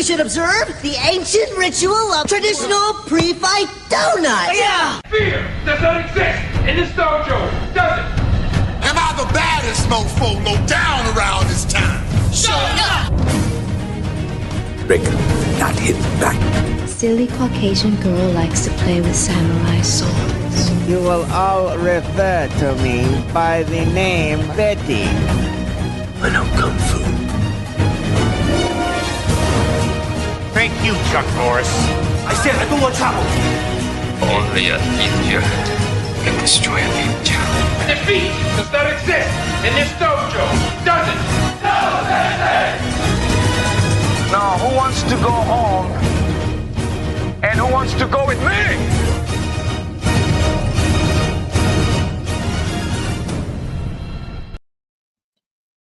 we should observe the ancient ritual of traditional pre-fight donuts. Yeah! Fear does not exist in this dojo, does it? Am I the baddest mofo no down around this time? Shut up! Break, not hit back. Silly Caucasian girl likes to play with samurai swords. You will all refer to me by the name Betty. I know Kung Fu. Thank you, Chuck Norris. I said I don't want trouble. Only a ninja can destroy a ninja. Defeat does not exist in this dojo, does it? No, Sensei! Now, who wants to go home? And who wants to go with me?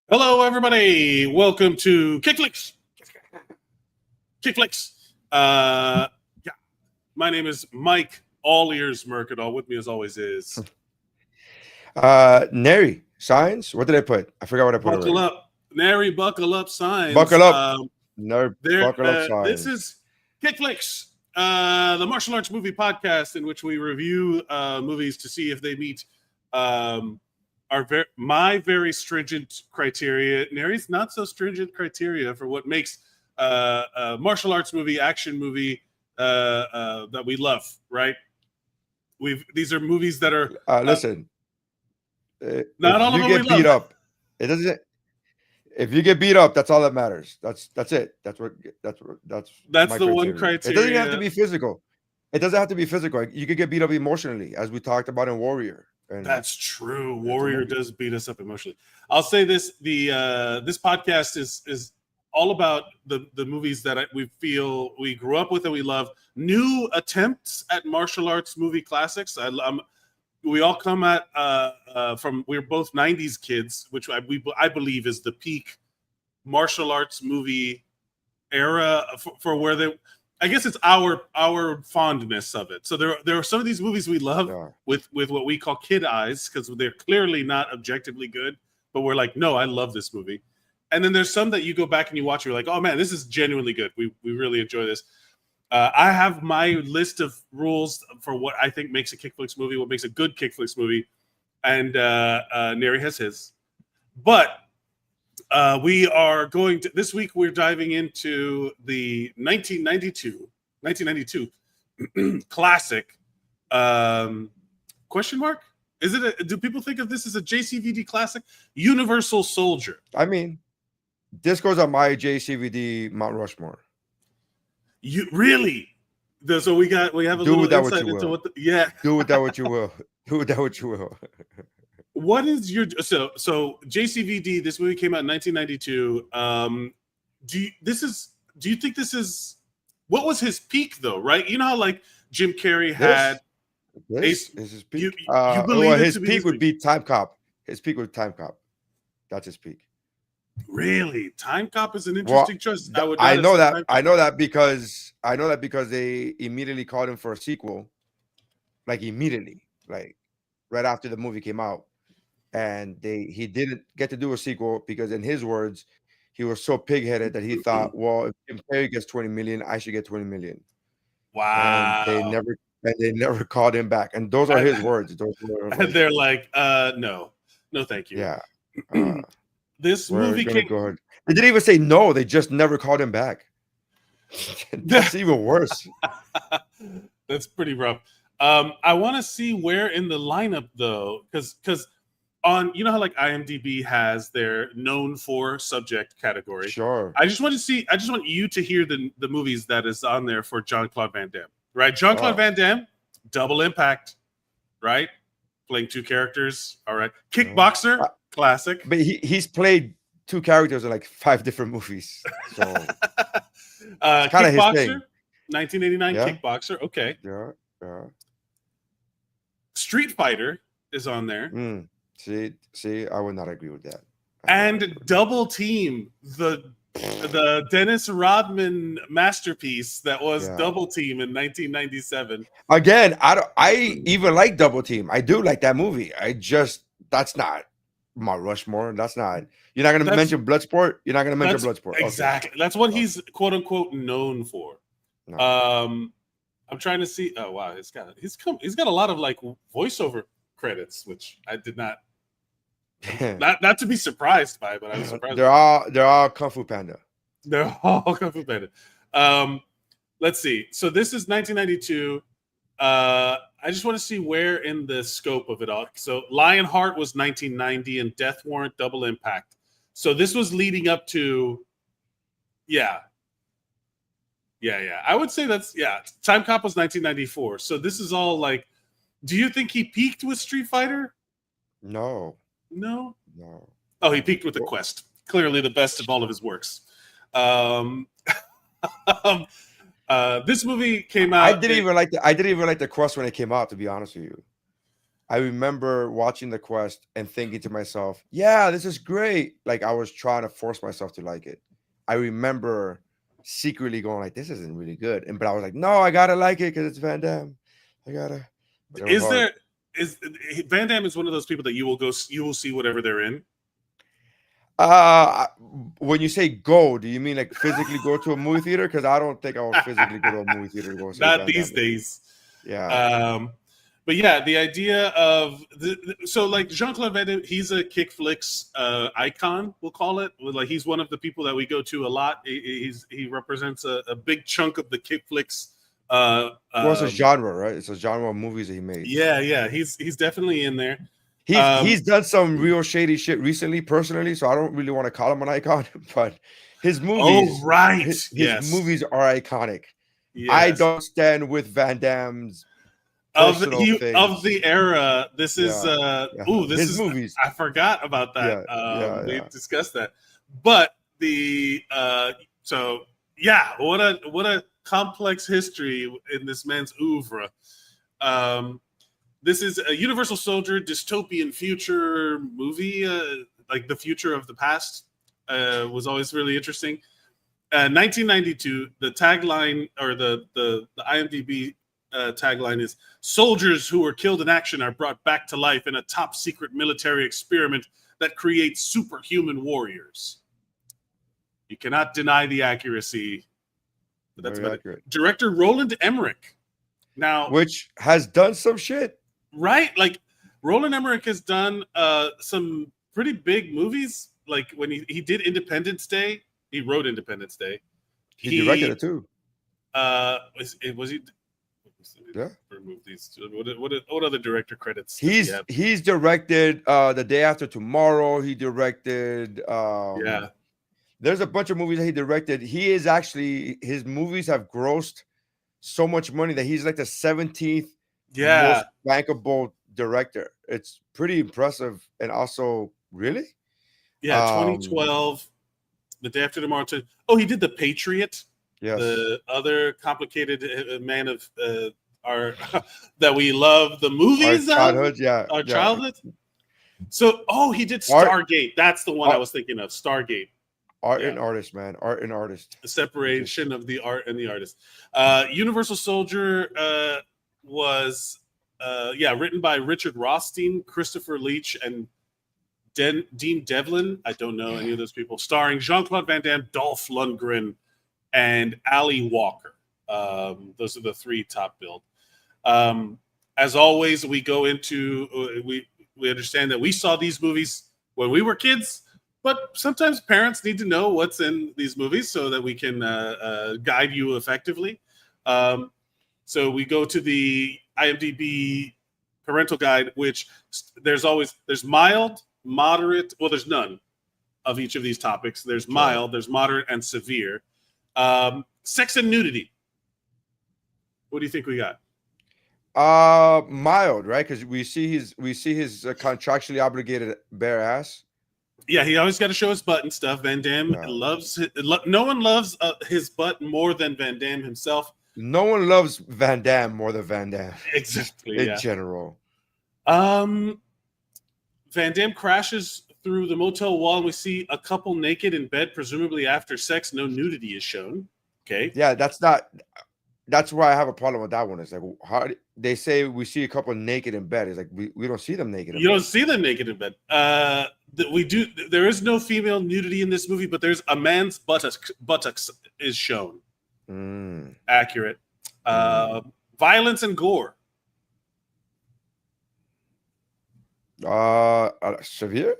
Hello, everybody. Welcome to KICKFlix. KICKFlix. Yeah. My name is Mike All Ears Mercadal. With me, as always, is Nery Saenz. What did I put? I forgot what I put. Buckle up, Nery. Buckle up, Saenz. Buckle up. Buckle up, Saenz. This is KICKFlix, the martial arts movie podcast in which we review movies to see if they meet my very stringent criteria. Nery's not so stringent criteria for what makes a martial arts movie, action movie that we love, right? These are movies that are listen. Not all of them get beat up. It doesn't. If you get beat up, that's all that matters. That's it. That's the one criteria. It doesn't have to be physical. It doesn't have to be physical. You could get beat up emotionally, as we talked about in Warrior. And that's true. Warrior does beat us up emotionally. I'll say this: this podcast is all about the movies that we feel we grew up with and we love. New attempts at martial arts movie classics. We all come at from, we're both 90s kids, which I believe is the peak martial arts movie era for where they, I guess it's our fondness of it. So there are some of these movies we love with what we call kid eyes, because they're clearly not objectively good, but we're like, no, I love this movie. And then there's some that you go back and you watch, you're like, oh man, this is genuinely good. We really enjoy this. I have my list of rules for what I think makes a KICKFlix movie, what makes a good KICKFlix movie, and Nery has his. But we are going to, this week we're diving into the 1992 classic, question mark? Is it do people think of this as a JCVD classic? Universal Soldier. I mean, this goes on my JCVD Mount Rushmore. You really? So we have a do little with insight into what do with that what you will. Do with that what you will. What is your so JCVD? This movie came out in 1992. Do you think this is what was his peak though? Right? You know how like Jim Carrey had this is his peak. You believe his peak would be Time Cop. His peak would be Time Cop. That's his peak. Really, Time Cop is an interesting choice. I know that because they immediately called him for a sequel, like immediately, like right after the movie came out, and he didn't get to do a sequel because, in his words, he was so pig-headed that he thought, well, if Jim Carrey gets 20 million, I should get 20 million. Wow! And they never called him back, and those are his words. And they're like, no, thank you. Yeah. This movie came. They didn't even say no. They just never called him back. That's even worse. That's pretty rough. I want to see where in the lineup though, because on how like IMDb has their known for subject category. Sure. I just want you to hear the movies that is on there for Jean-Claude Van Damme. Right, Jean-Claude Van Damme, Double Impact. Right, playing two characters. All right, Kickboxer. Classic, but he's played two characters in like 5 different movies. So kind of his thing. 1989 Kickboxer. Okay. Yeah. Street Fighter is on there. See, I would not agree with that. And Double Team, the Dennis Rodman masterpiece that was Double Team in 1997. Again, I even like Double Team. I do like that movie. That's not Mount Rushmore. That's not. You're not gonna mention Bloodsport. You're not gonna mention Bloodsport. Exactly. Okay. That's what he's quote unquote known for. No. I'm trying to see. Oh wow, he's got a lot of like voiceover credits, which I did not not to be surprised by, but I was surprised. They're all Kung Fu Panda. They're all Kung Fu Panda. Let's see. So this is 1992. I just want to see where in the scope of it all. So Lionheart was 1990 and Death Warrant Double Impact. So this was leading up to, yeah. I would say Time Cop was 1994. So this is all like, do you think he peaked with Street Fighter? No. Oh, he peaked with The Quest. Clearly the best of all of his works. This movie came out. I didn't even like The Quest when it came out, to be honest with you. I remember watching The Quest and thinking to myself, yeah, this is great. Like I was trying to force myself to like it. I remember secretly going like, this isn't really good. But I was like, no, I gotta like it because it's Van Damme. I gotta. Van Damme is one of those people that you will see whatever they're in? When you say go, do you mean like physically go to a movie theater? Because I don't think I will physically go to a movie theater to go see Not these days. Yeah. But yeah, the idea of so like Jean-Claude Van Damme, he's a KICKFlix icon, we'll call it. Like he's one of the people that we go to a lot. He represents a big chunk of the KICKFlix. Well, it's a genre, right? It's a genre of movies that he made. Yeah. He's definitely in there. He's done some real shady shit recently, personally, so I don't really want to call him an icon, but his movies, his movies are iconic. Yes. I don't stand with Van Damme's of the era. This is his movies. I forgot about that. We discussed that, but what a complex history in this man's oeuvre. This is a Universal Soldier dystopian future movie, like the future of the past. Was always really interesting. 1992, the tagline or the IMDb tagline is soldiers who were killed in action are brought back to life in a top secret military experiment that creates superhuman warriors. You cannot deny the accuracy. But that's about it. Director Roland Emmerich. Now, which has done some shit. Right? Like Roland Emmerich has done some pretty big movies. Like when he did Independence Day, he wrote Independence Day. He directed it too. Was he? Yeah. Remove these. What other director credits? He's directed The Day After Tomorrow. He directed. There's a bunch of movies that he directed. He is actually, his movies have grossed so much money that he's like the 17th most bankable director. It's pretty impressive. And also, really? Yeah, 2012, The Day After Tomorrow. He did The Patriot. Yes. The other complicated man of our that we love the movies. Our childhood, Our childhood. So, he did Stargate. That's the one I was thinking of. Stargate. Art and artist, man. Art and artist. The separation of the art and the artist. Universal Soldier was written by Richard Rothstein, Christopher Leach, and Dean Devlin. I don't know any of those people. Starring Jean-Claude Van Damme, Dolph Lundgren, and Ali Walker. Those are the three top billed. As always, we go into we understand that we saw these movies when we were kids. But sometimes parents need to know what's in these movies so that we can guide you effectively. So we go to the IMDb parental guide, which there's mild, moderate. Well, there's none of each of these topics. There's mild, there's moderate, and severe. Sex and nudity. What do you think we got? Mild, right? Because we see his contractually obligated bare ass. Yeah, he always got to show his butt and stuff. Van Damme loves no one loves his butt more than Van Damme himself. No one loves Van Damme more than Van Damme. Exactly. In general. Van Damme crashes through the motel wall, and we see a couple naked in bed, presumably after sex. No nudity is shown. Okay. Yeah, that's not that's why I have a problem with that one. It's like, how they say we see a couple naked in bed. It's like we don't see them naked. You don't see them naked in bed. We do. There is no female nudity in this movie, but there's a man's buttocks is shown. Accurate. Violence and gore. Severe.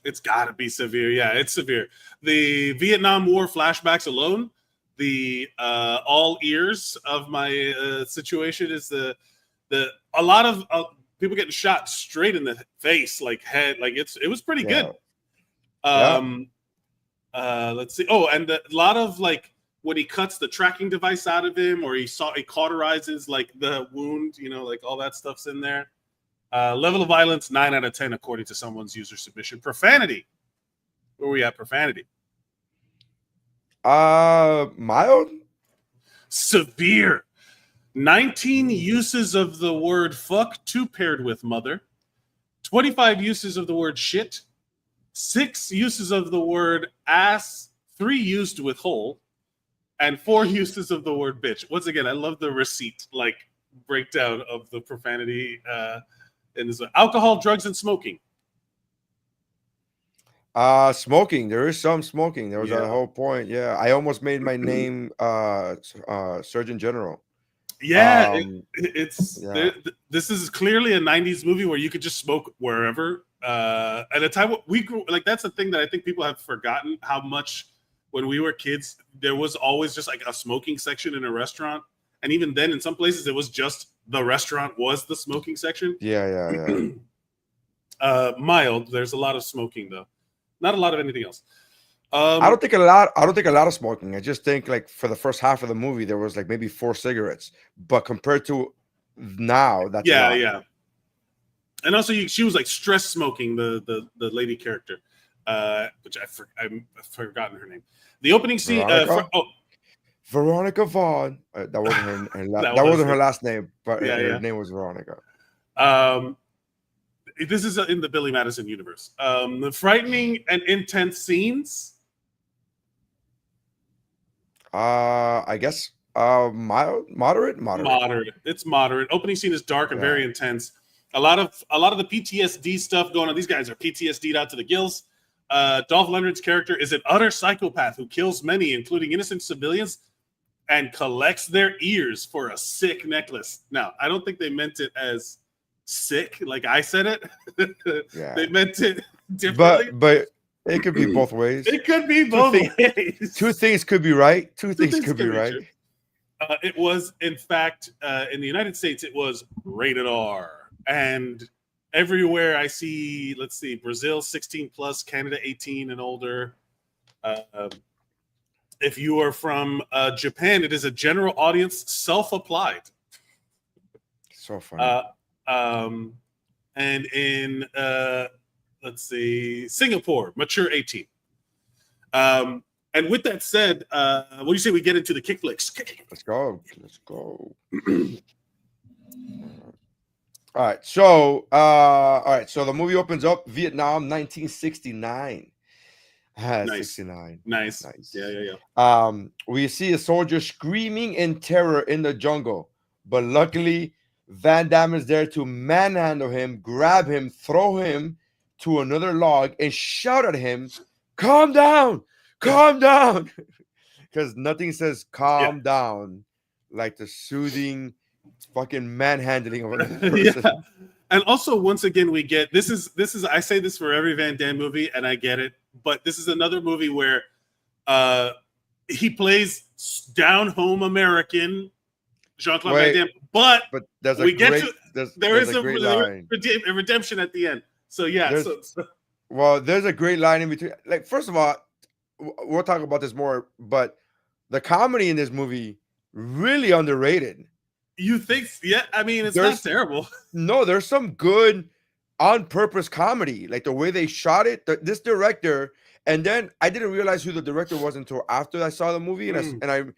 It's got to be severe. Yeah, it's severe. The Vietnam War flashbacks alone. The all ears of my situation is a lot of people getting shot straight in the face, like head, like it was pretty good. Let's see. Oh, and a lot of like when he cuts the tracking device out of him, or he cauterizes like the wound, like all that stuff's in there. Level of violence 9 out of 10 according to someone's user submission. Profanity. Where we at? Profanity. Mild? Severe. 19 uses of the word fuck, 2 paired with mother. 25 uses of the word shit. 6 uses of the word ass, 3 used with hole. And 4 uses of the word bitch. Once again, I love the receipt, like breakdown of the profanity in this one. Alcohol, drugs, and smoking. Smoking. There is some smoking. There was a whole point. Yeah, I almost made my name Surgeon General. Yeah, this is clearly a 90s movie where you could just smoke wherever. At a time we grew, like that's the thing that I think people have forgotten how much when we were kids there was always just like a smoking section in a restaurant, and even then in some places it was just the restaurant was the smoking section. Yeah. Mild. There's a lot of smoking though. Not a lot of anything else. I don't think a lot of smoking. I just think like for the first half of the movie there was like maybe 4 cigarettes, but compared to now, that's yeah. And also she was like stress smoking the lady character, which I've forgotten her name. The opening scene. Veronica Vaughn. That wasn't her. That wasn't her last name, but her name was Veronica. This is in the Billy Madison universe. The frightening and intense scenes. I guess moderate. It's moderate. Opening scene is dark and very intense. A lot of the PTSD stuff going on. These guys are PTSDed out to the gills. Dolph Lundgren's character is an utter psychopath who kills many, including innocent civilians, and collects their ears for a sick necklace. Now, I don't think they meant it as sick, like I said it. They meant it differently. But it could be both ways. It could be both ways. 2 things could be right. 2 things could be right. It was, in fact, in the United States, it was rated R. And everywhere I see, let's see, Brazil 16 plus, Canada 18 and older. If you are from Japan, it is a general audience, self-applied. So funny. And in let's see, Singapore, mature 18. And with that said, what do you say we get into the KICKFlix? Let's go. All right. So the movie opens up Vietnam, 1969. Nice. 69. Nice. Yeah. We see a soldier screaming in terror in the jungle, but luckily Van Damme is there to manhandle him, grab him, throw him to another log, and shout at him, "Calm down, calm down," because nothing says "calm down" like the soothing fucking manhandling of another person. And also, once again, we get this is I say this for every Van Damme movie, and I get it, but this is another movie where he plays down home American Jean-Claude Van Damme, but there's a redemption at the end. So well, there's a great line in between. Like, first of all, we'll talk about this more, but the comedy in this movie really underrated. You think? Yeah, I mean, it's not terrible. No, there's some good on purpose comedy, like the way they shot it. This director, and then I didn't realize who the director was until after I saw the movie, and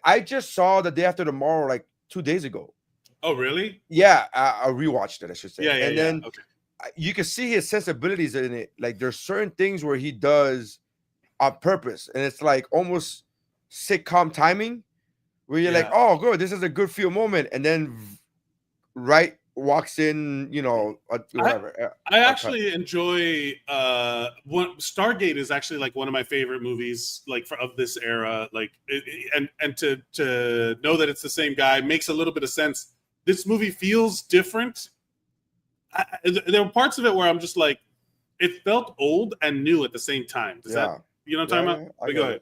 I just saw The Day After Tomorrow like 2 days ago. Oh, really? Yeah, I rewatched it, I should say. Yeah, and then you can see his sensibilities in it. Like there's certain things where he does on purpose, and it's like almost sitcom timing, where you're like, oh, good, this is a good feel moment, and then right walks in, whatever. I actually enjoy Stargate is actually like one of my favorite movies, like of this era. Like, and to know that it's the same guy makes a little bit of sense. This movie feels different. There were parts of it where I'm just like, it felt old and new at the same time. Does that, you know what I'm talking about? Go ahead.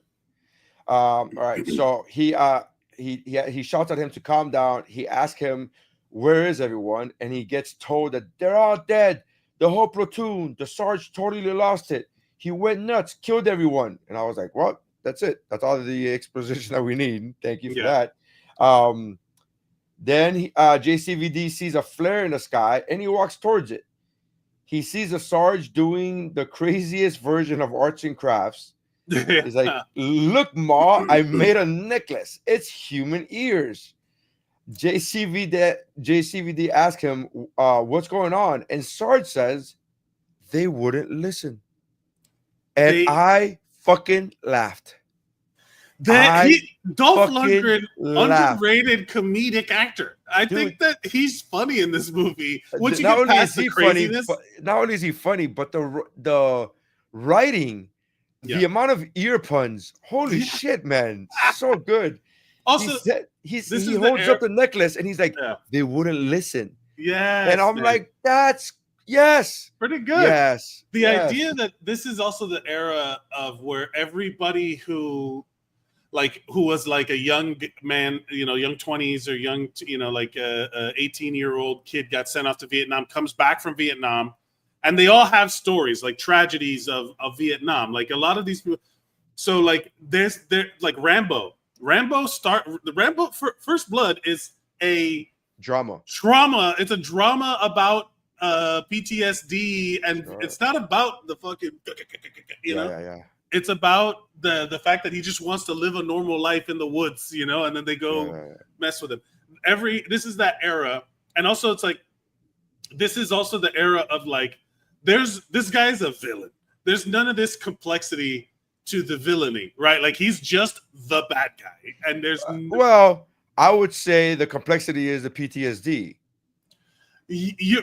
All right. So he shouts at him to calm down. He asks him, where is everyone? And he gets told that they're all dead. The whole platoon, the Sarge totally lost it. He went nuts, killed everyone. And I was like, well, that's it. That's all the exposition that we need. Thank you for that. Then JCVD sees a flare in the sky and he walks towards it. He sees a Sarge doing the craziest version of arts and crafts. He's like, look, Ma, I made a necklace. It's human ears. JCVD asked him, what's going on? And Sarge says, they wouldn't listen. And I fucking laughed. Dolph Lundgren, underrated comedic actor. I think that he's funny in this movie. Once you get past the craziness, not only is he funny, but the writing, the amount of ear puns. Holy shit, man. So good. Also, he holds up the necklace and he's like, they wouldn't listen. Yeah. And I'm like, that's pretty good. Yes. The idea that this is also the era of where everybody who was like a young man, young 20s or young, like a 18-year-old kid got sent off to Vietnam, comes back from Vietnam, and they all have stories, like tragedies of Vietnam. Like a lot of these people. So like there's like Rambo. First Blood is a drama. It's a drama about PTSD, and it's not about the fucking It's about the fact that he just wants to live a normal life in the woods, and then they go mess with him. This is that era, and also it's like this is also the era of like this guy's a villain. There's none of this complexity to the villainy, right? Like he's just the bad guy, and there's well, I would say the complexity is the PTSD.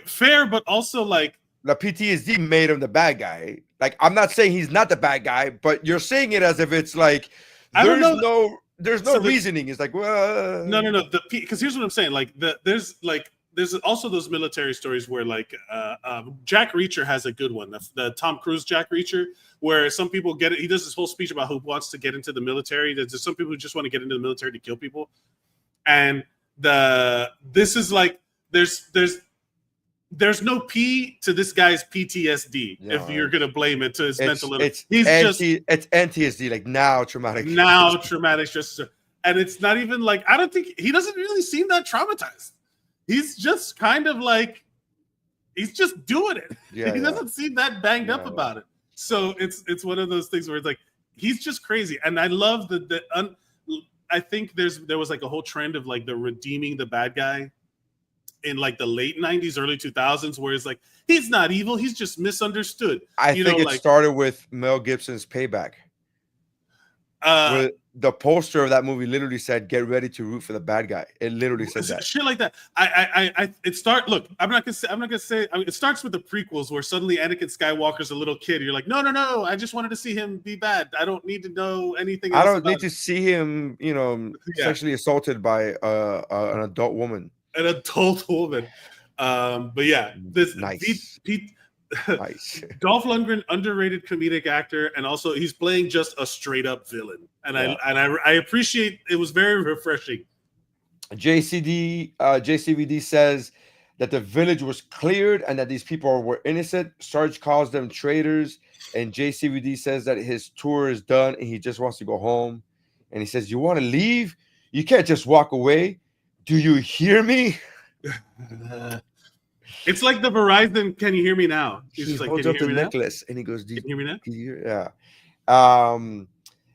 Fair, but also like the PTSD made him the bad guy. Like I'm not saying he's not the bad guy, but you're saying it as if it's like there's no reasoning. It's like no. Because here's what I'm saying. Like there's also those military stories where like Jack Reacher has a good one. The Tom Cruise Jack Reacher, where some people get it. He does this whole speech about who wants to get into the military. There's some people who just want to get into the military to kill people, and this is like there's no P to this guy's PTSD if you're gonna blame it to his mental illness. It's NTSD, like now traumatic stress, and it's not even like I don't think he doesn't really seem that traumatized. He's just kind of like he's just doing it. He doesn't seem that banged up about it. So it's one of those things where it's like he's just crazy, and I love I think there was like a whole trend of like the redeeming the bad guy in like the late 90s, early 2000s, where it's like he's not evil, he's just misunderstood. I think it started with Mel Gibson's Payback. Where the poster of that movie literally said, "Get ready to root for the bad guy." It literally said that. Shit like that. Look, I'm not gonna say. I mean, it starts with the prequels where suddenly Anakin Skywalker's a little kid. You're like, no. I just wanted to see him be bad. I don't need to know anything else. I don't need to see him, sexually assaulted by an adult woman. An adult woman. But yeah, this nice. Nice. Dolph Lundgren, underrated comedic actor, and also he's playing just a straight up villain, and I appreciate. It was very refreshing. JCVD says that the village was cleared and that these people were innocent. Sarge calls them traitors, and JCVD says that his tour is done and he just wants to go home. And he says, "You want to leave? You can't just walk away. Do you hear me?" It's like the Verizon, "Can you hear me now?" He's just like, holds up the necklace and he goes, "Can you hear me now?" Yeah.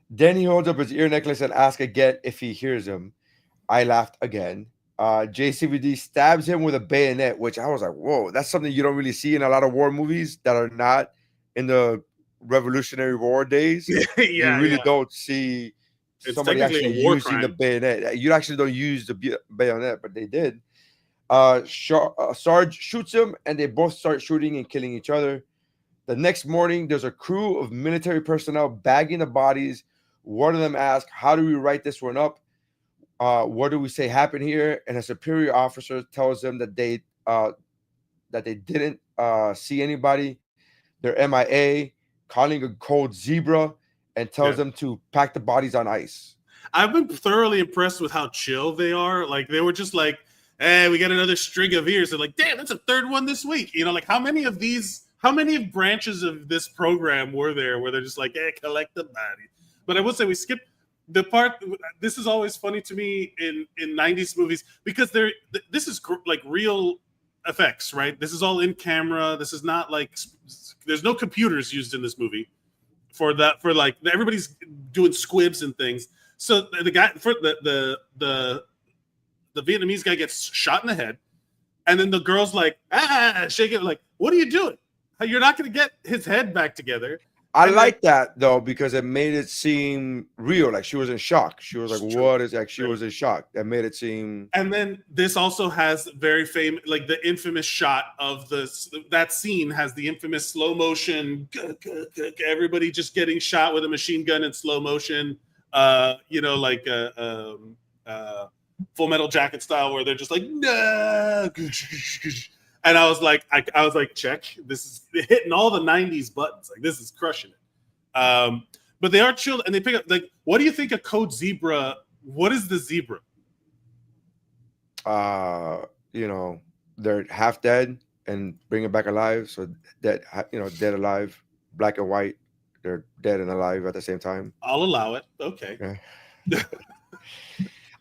Then he holds up his ear necklace and asks again if he hears him. I laughed again. JCVD stabs him with a bayonet, which I was like, whoa, that's something you don't really see in a lot of war movies that are not in the Revolutionary War days. You really don't see somebody actually using the bayonet. You actually don't use the bayonet, but they did. Sarge shoots him, and they both start shooting and killing each other. The next morning, there's a crew of military personnel bagging the bodies. One of them asks, "How do we write this one up? What do we say happened here?" And a superior officer tells them that they didn't see anybody. They're MIA, calling a code zebra, and tells them to pack the bodies on ice. I've been thoroughly impressed with how chill they are. Like, they were just like, "Hey, we got another string of ears." They're like, "Damn, that's a third one this week." You know, like, how many branches of this program were there where they're just like, "Hey, collect the body"? But I will say we skipped the part. This is always funny to me in 90s movies because this is like real effects, right? This is all in camera. This is not like there's no computers used in this movie for like everybody's doing squibs and things. So the guy for the Vietnamese guy gets shot in the head, and then the girl's like, shake it, like, "What are you doing? You're not going to get his head back together." I like that though because it made it seem real. Like she was in shock. She was like, "What is that?" She was in shock. That made it seem. And then this also has very famous, like the infamous shot of that scene has the infamous slow motion. Everybody just getting shot with a machine gun in slow motion. You know, like Full Metal Jacket style, where they're just like, "No." And I was like, check. This is hitting all the 90s buttons. Like, this is crushing it. But they are chill, and they pick up, like, what do you think of Code Zebra? What is the zebra? You know, they're half dead and bring it back alive. So dead alive, black and white. They're dead and alive at the same time. I'll allow it. Okay. Yeah.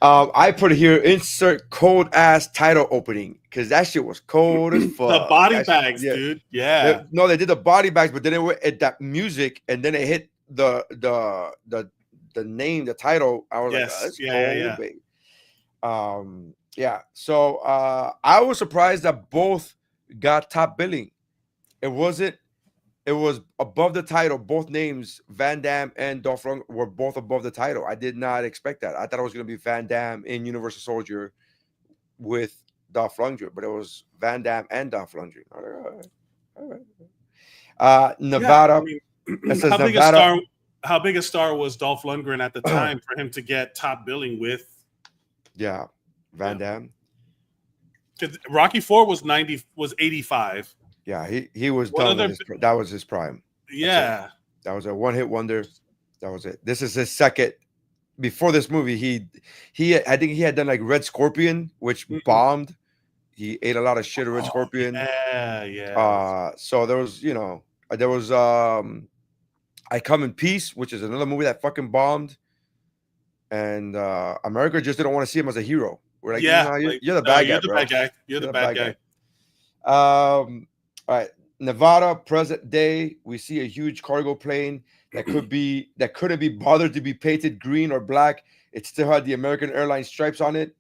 I put here, insert cold ass title opening because that shit was cold as fuck. The body bags, dude. Yeah. They did the body bags, but then it went at that music, and then it hit the name, the title. I was like, oh, that's cold, baby. Yeah. So I was surprised that both got top billing. It was above the title. Both names, Van Damme and Dolph Lundgren, were both above the title. I did not expect that. I thought it was going to be Van Damme in Universal Soldier with Dolph Lundgren, but it was Van Damme and Dolph Lundgren. All right. Nevada. Yeah, I mean, it says how big a star was Dolph Lundgren at the time for him to get top billing with? Yeah, Van Damme. Because Rocky IV was 85. Yeah, he was done. That was his prime. Yeah, that was a one-hit wonder. That was it. This is his second. Before this movie, I think he had done like Red Scorpion, which bombed. He ate a lot of shit of Red Scorpion. Yeah. So there was, I Come in Peace, which is another movie that fucking bombed, and America just didn't want to see him as a hero. We're like, you're the bad guy. You're the bad guy. All right, Nevada, present day. We see a huge cargo plane that couldn't be bothered to be painted green or black. It still had the American Airlines stripes on it.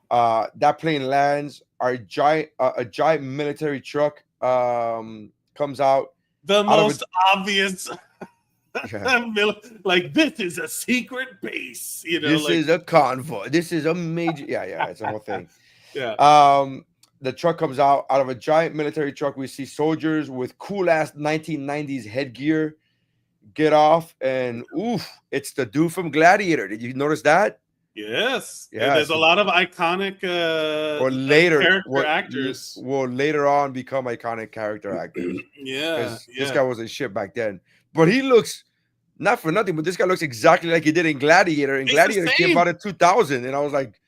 That plane lands. A giant military truck comes out. The most obvious. Like, this is a secret base. This is a convoy. This is a major. Yeah. It's a whole thing. Yeah. The truck comes out of a giant military truck. We see soldiers with cool ass 1990s headgear get off, and it's the dude from Gladiator. Did you notice that? Yes. Yeah. There's a lot of iconic character actors. Will later on become iconic character actors. Yeah. This guy was a shit back then, but he looks, not for nothing, but this guy looks exactly like he did in Gladiator. And Gladiator came out in 2000, and I was like,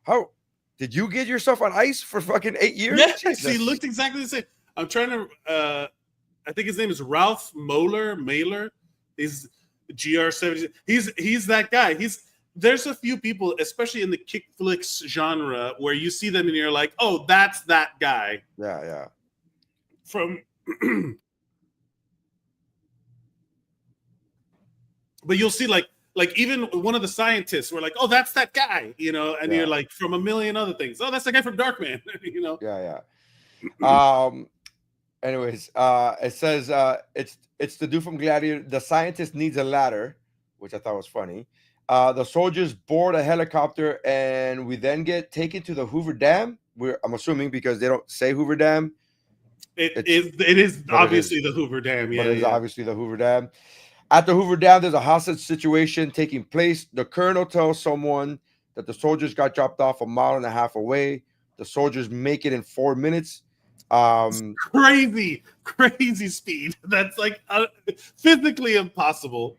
how? Did you get yourself on ice for fucking 8 years? Yes, he looked exactly the same. I'm trying to, I think his name is Ralph Mailer. He's GR70. He's that guy. There's a few people, especially in the KICKFlix genre, where you see them and you're like, oh, that's that guy. Yeah. But you'll see like even one of the scientists, we're like, oh, that's that guy, and you're like, from a million other things. Oh, that's the guy from Darkman, Yeah. Anyways, it says it's the dude from Gladiator. The scientist needs a ladder, which I thought was funny. The soldiers board a helicopter, and we then get taken to the Hoover Dam. I'm assuming because they don't say Hoover Dam. It is obviously the Hoover Dam. Yeah, but it's obviously the Hoover Dam. At the Hoover Dam, there's a hostage situation taking place. The colonel tells someone that the soldiers got dropped off 1.5 miles away. The soldiers make it in 4 minutes. Crazy speed. That's like physically impossible.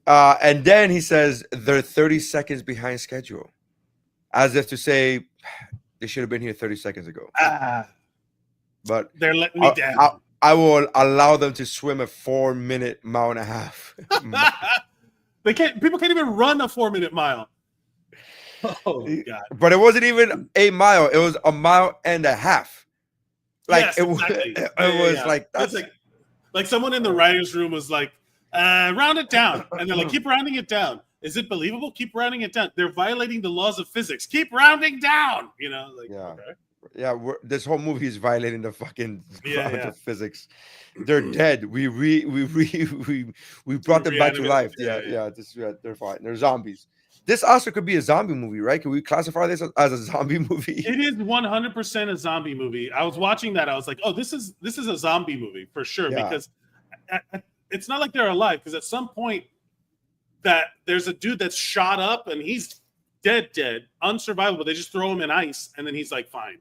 And then he says they're 30 seconds behind schedule, as if to say they should have been here 30 seconds ago. But they're letting me down. I will allow them to swim a 4-minute mile and a half. They can't. People can't even run a 4-minute mile. Oh God! But it wasn't even a mile. It was 1.5 miles. Like yes, it was like that's like someone in the writers' room was like, round it down, and they're like, keep rounding it down. Is it believable? Keep rounding it down. They're violating the laws of physics. Keep rounding down. You know, like okay. Yeah, this whole movie is violating the fucking of physics. They're dead. We brought them back to life. They're fine. They're zombies. This also could be a zombie movie, right? Can we classify this as a zombie movie? It is 100% a zombie movie. I was watching that. I was like, oh, this is a zombie movie for sure because it's not like they're alive. Because at some point, that there's a dude that's shot up and he's dead, unsurvivable. They just throw him in ice and then he's like fine.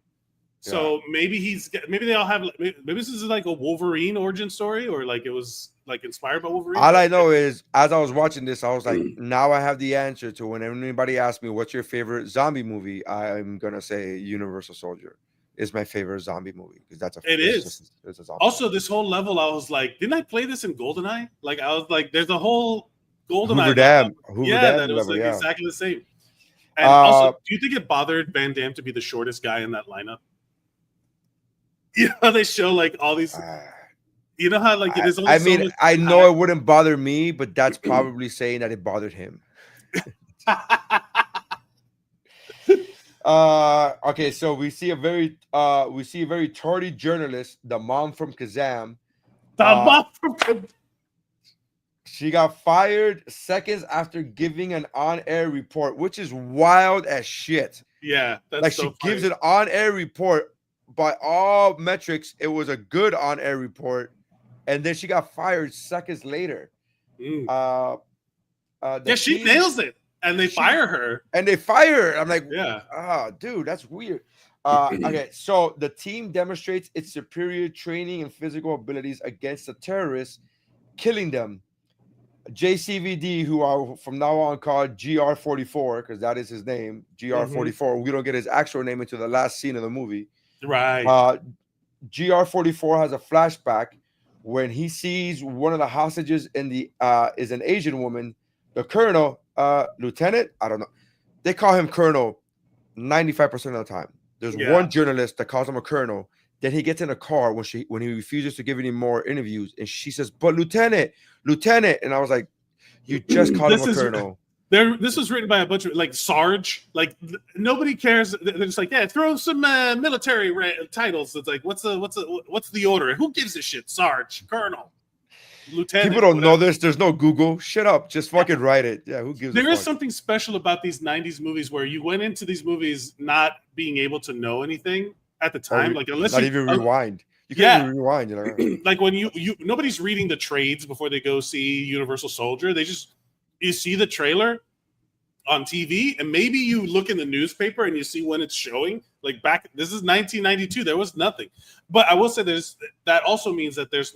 So maybe they all have maybe this is like a Wolverine origin story or like it was like inspired by Wolverine. All I know is as I was watching this, I was like, now I have the answer to when anybody asks me what's your favorite zombie movie, I'm gonna say Universal Soldier is my favorite zombie movie because that's it's a zombie also movie. This whole level, I was like, didn't I play this in GoldenEye? Like I was like, there's a whole GoldenEye. Hoover Dam. That it was like exactly the same. And also, do you think it bothered Van Damme to be the shortest guy in that lineup? You know, they show like all these. You know how like it is. Only I know it wouldn't bother me, but that's probably saying that it bothered him. Okay, so we see a very tardy journalist, the mom from Kazam. She got fired seconds after giving an on-air report, which is wild as shit. Yeah, that's like she gives an on-air report. By all metrics, it was a good on-air report, and then she got fired seconds later. She nails it, and they fire her. I'm like, dude, that's weird. Okay, so the team demonstrates its superior training and physical abilities against the terrorists, killing them. JCVD, who are from now on called GR44, because that is his name, GR44. We don't get his actual name until the last scene of the movie. Right. GR44 has a flashback when he sees one of the hostages in the is an Asian woman. The colonel, lieutenant, I don't know. They call him colonel 95% of the time. There's one journalist that calls him a colonel. Then he gets in a car when he refuses to give any more interviews, and she says, "But lieutenant," and I was like, "You just called him a colonel." This was written by a bunch of like Sarge. Like nobody cares. They're just like, yeah, throw some military titles. It's like, what's the order? Who gives a shit? Sarge, Colonel, Lieutenant. People don't know this. There's no Google. Shut up. Just fucking write it. Yeah, who gives? There is something special about these '90s movies where you went into these movies not being able to know anything at the time. Like unless not even rewind. You can't even rewind. You know? Like when you nobody's reading the trades before they go see Universal Soldier. You see the trailer on TV, and maybe you look in the newspaper and you see when it's showing. Like this is 1992. There was nothing. But I will say that also means that there's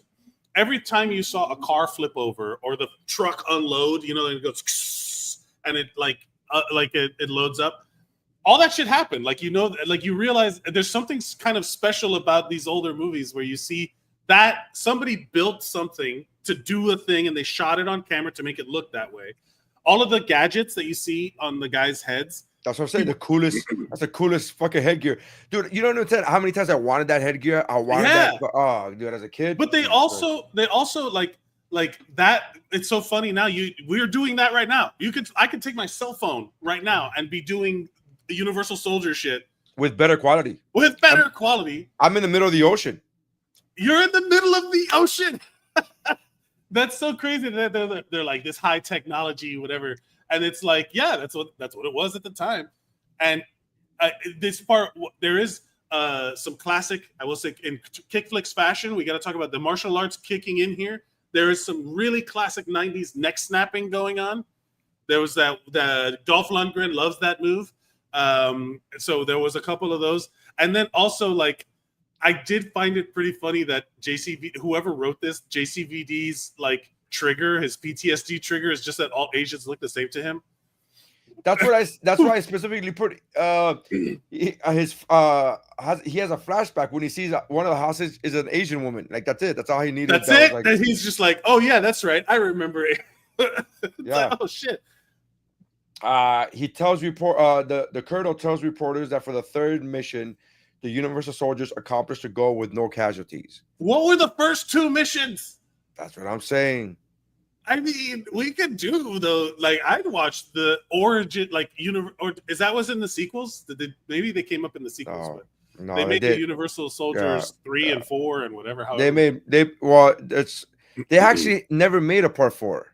every time you saw a car flip over or the truck unload, you know, and it goes and it it loads up. All that shit happened. Like, you know, like you realize there's something kind of special about these older movies where you see that somebody built something to do a thing and they shot it on camera to make it look that way. All of the gadgets that you see on the guys' heads. That's what I'm saying. That's the coolest fucking headgear. Dude, you don't know how many times I wanted that headgear. I wanted that. Oh, dude, as a kid. But they also like that. It's so funny now. We're doing that right now. I could take my cell phone right now and be doing the Universal Soldier shit. With better quality. Quality. I'm in the middle of the ocean. You're in the middle of the ocean. That's so crazy that they're like this high technology, whatever. And it's like, yeah, that's what it was at the time. And this part, there is some classic, I will say, in KICKFlix fashion. We got to talk about the martial arts kicking in here. There is some really classic 90s neck snapping going on. There was that Dolph Lundgren loves that move. So there was a couple of those. And then also, like, I did find it pretty funny that whoever wrote this, JCVD's like trigger, his PTSD trigger, is just that all Asians look the same to him. That's why I specifically put he has a flashback when he sees one of the houses is an Asian woman. Like, that's it. That's all he needed. That's it. Like, and he's just like, oh yeah, that's right. I remember it. Yeah. Like, oh shit. He tells the colonel tells reporters that for the third mission, the Universal Soldiers accomplished a goal with no casualties. What were the first two missions? That's what I'm saying. I mean, we could do though. Like, I'd watch the origin, like or is that was in the sequels? Maybe they came up in the sequels, but they made the Universal Soldiers 3 and 4 and whatever. They actually never made a part 4.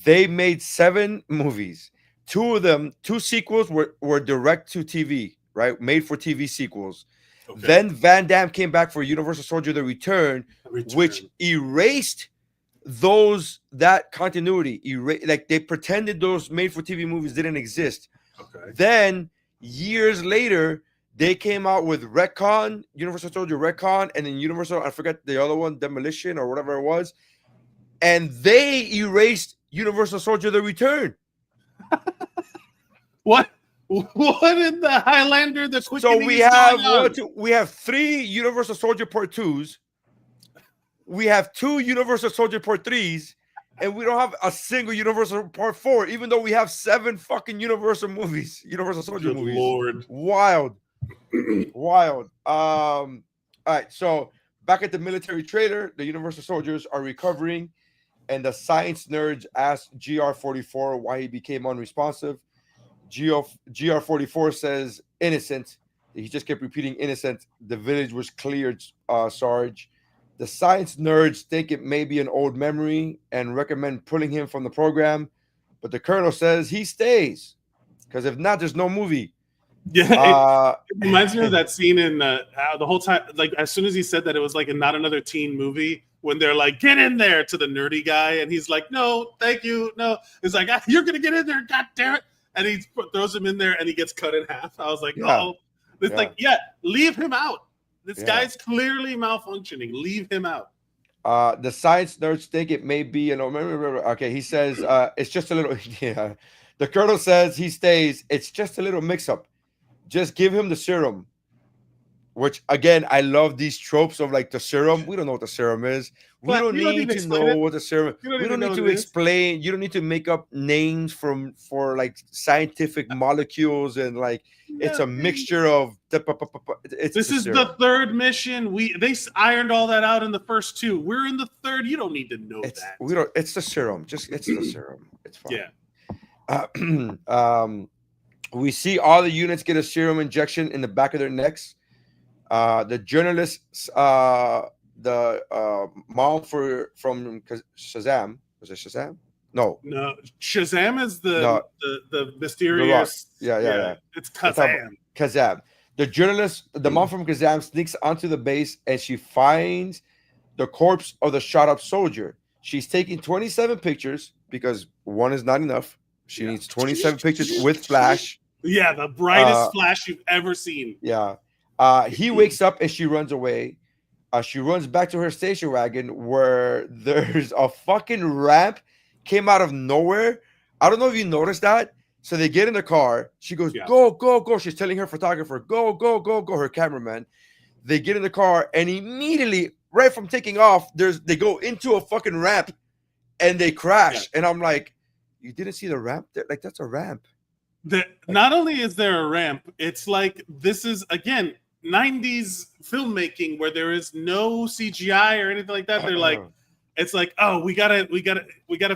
They made 7 movies. 2 of them, 2 sequels were direct to TV, right? Made for TV sequels. Okay. Then Van Damme came back for Universal Soldier: The Return, which erased that continuity. Like, they pretended those made for TV movies didn't exist. Okay. Then years later, they came out with Retcon, Universal Soldier Retcon, and then Universal, I forget the other one, Demolition or whatever it was, and they erased Universal Soldier: The Return. What in the Highlander? So we have 3 Universal Soldier Part 2s. We have 2 Universal Soldier Part 3s, and we don't have a single Universal Part 4, even though we have 7 fucking Universal Soldier movies. Lord. Wild. Wild. All right, so back at the military trailer, the Universal Soldiers are recovering, and the science nerds ask GR44 why he became unresponsive. GR44 says innocent. He just kept repeating innocent. The village was cleared, Sarge. The science nerds think it may be an old memory and recommend pulling him from the program, but the colonel says he stays, because if not, there's no movie. Yeah, it reminds me of that scene in the whole time. Like, as soon as he said that, it was like not another teen movie when they're like, "Get in there" to the nerdy guy, and he's like, "No, thank you, no." It's like, "You're gonna get in there, god damn it!" And he throws him in there, and he gets cut in half. I was like, "Oh, it's like, leave him out. This guy's clearly malfunctioning. Leave him out." The science nerds think it may be an okay. He says it's just a little. Yeah, the colonel says he stays. It's just a little mix-up. Just give him the serum. Which, again, I love these tropes of like the serum. We don't know what the serum is. We don't need to know what the serum. We don't need to explain. You don't need to make up names for like scientific molecules and like it's a mixture of. This is the third mission. They ironed all that out in the first 2. We're in the third. You don't need to know that. We don't. It's the serum. It's the serum. It's fine. Yeah. We see all the units get a serum injection in the back of their necks. The journalists, the mom from Shazam, was it Shazam? No, Shazam is the mysterious. Yeah. It's Kazam. Kazam. The journalist, the mom from Kazam, sneaks onto the base and she finds the corpse of the shot up soldier. She's taking 27 pictures because one is not enough. She needs 27 pictures with flash. Yeah, the brightest flash you've ever seen. Yeah. He wakes up and she runs away. She runs back to her station wagon where there's a fucking ramp came out of nowhere. I don't know if you noticed that. So they get in the car. She goes, go, go, go. She's telling her photographer, go, go, go, go, her cameraman. They get in the car and immediately, right from taking off, they go into a fucking ramp and they crash. And I'm like, you didn't see the ramp there? Like, that's a ramp. Not only is there a ramp, it's like this is, again, 90s filmmaking where there is no CGI or anything like that. They're like, it's like, oh, we gotta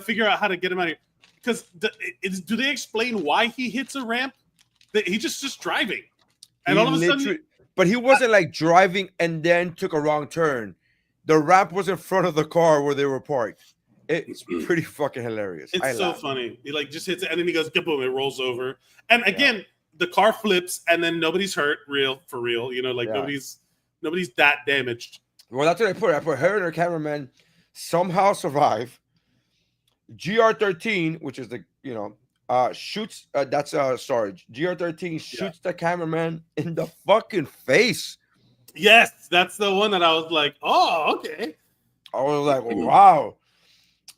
figure out how to get him out of here. Because do they explain why he hits a ramp? He's just driving, and all of a sudden, but he wasn't like driving and then took a wrong turn. The ramp was in front of the car where they were parked. It's pretty fucking hilarious. It's so funny. He like just hits it and then he goes, boom, it rolls over. And again, the car flips and then nobody's hurt, for real. You know, like nobody's that damaged. Well, that's what I put. I put her and her cameraman somehow survive. GR13, which is the, shoots, that's Sarge. GR13 shoots the cameraman in the fucking face. Yes, that's the one that I was like, oh, okay. I was like, wow.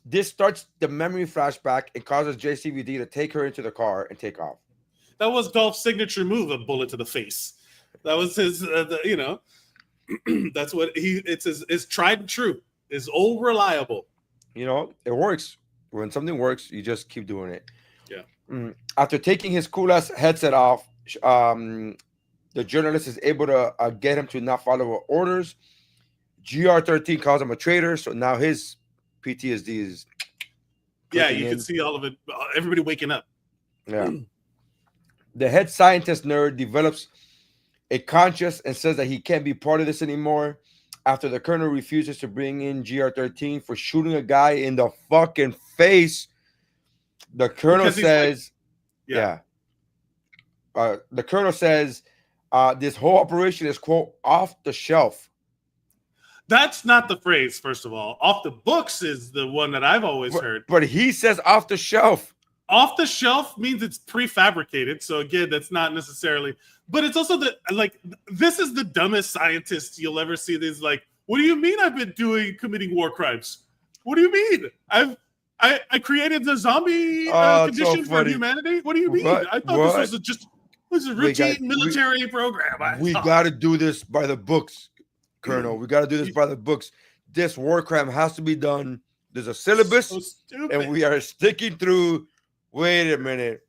This starts the memory flashback and causes JCVD to take her into the car and take off. That was Dolph's signature move, a bullet to the face. That was his, that's what it's his tried and true, his old reliable. It works. When something works, you just keep doing it. Yeah. After taking his cool ass headset off, the journalist is able to get him to not follow orders. GR13 calls him a traitor, so now his PTSD is. Yeah, you can see all of it. Everybody waking up. Yeah. The head scientist nerd develops a conscience and says that he can't be part of this anymore. After the colonel refuses to bring in GR13 for shooting a guy in the fucking face, the colonel says, the colonel says, this whole operation is, quote, off the shelf. That's not the phrase, first of all. Off the books is the one that I've always heard. But he says off the shelf. Off the shelf means it's prefabricated. So again, that's not necessarily, but it's also this is the dumbest scientist you'll ever see. This like, what do you mean I've been committing war crimes? What do you mean? I created the zombie condition for humanity? What do you mean? I thought this was a routine military program. We got to do this by the books, Colonel. We got to do this by the books. This war crime has to be done. There's a syllabus, and we are sticking through. Wait a minute.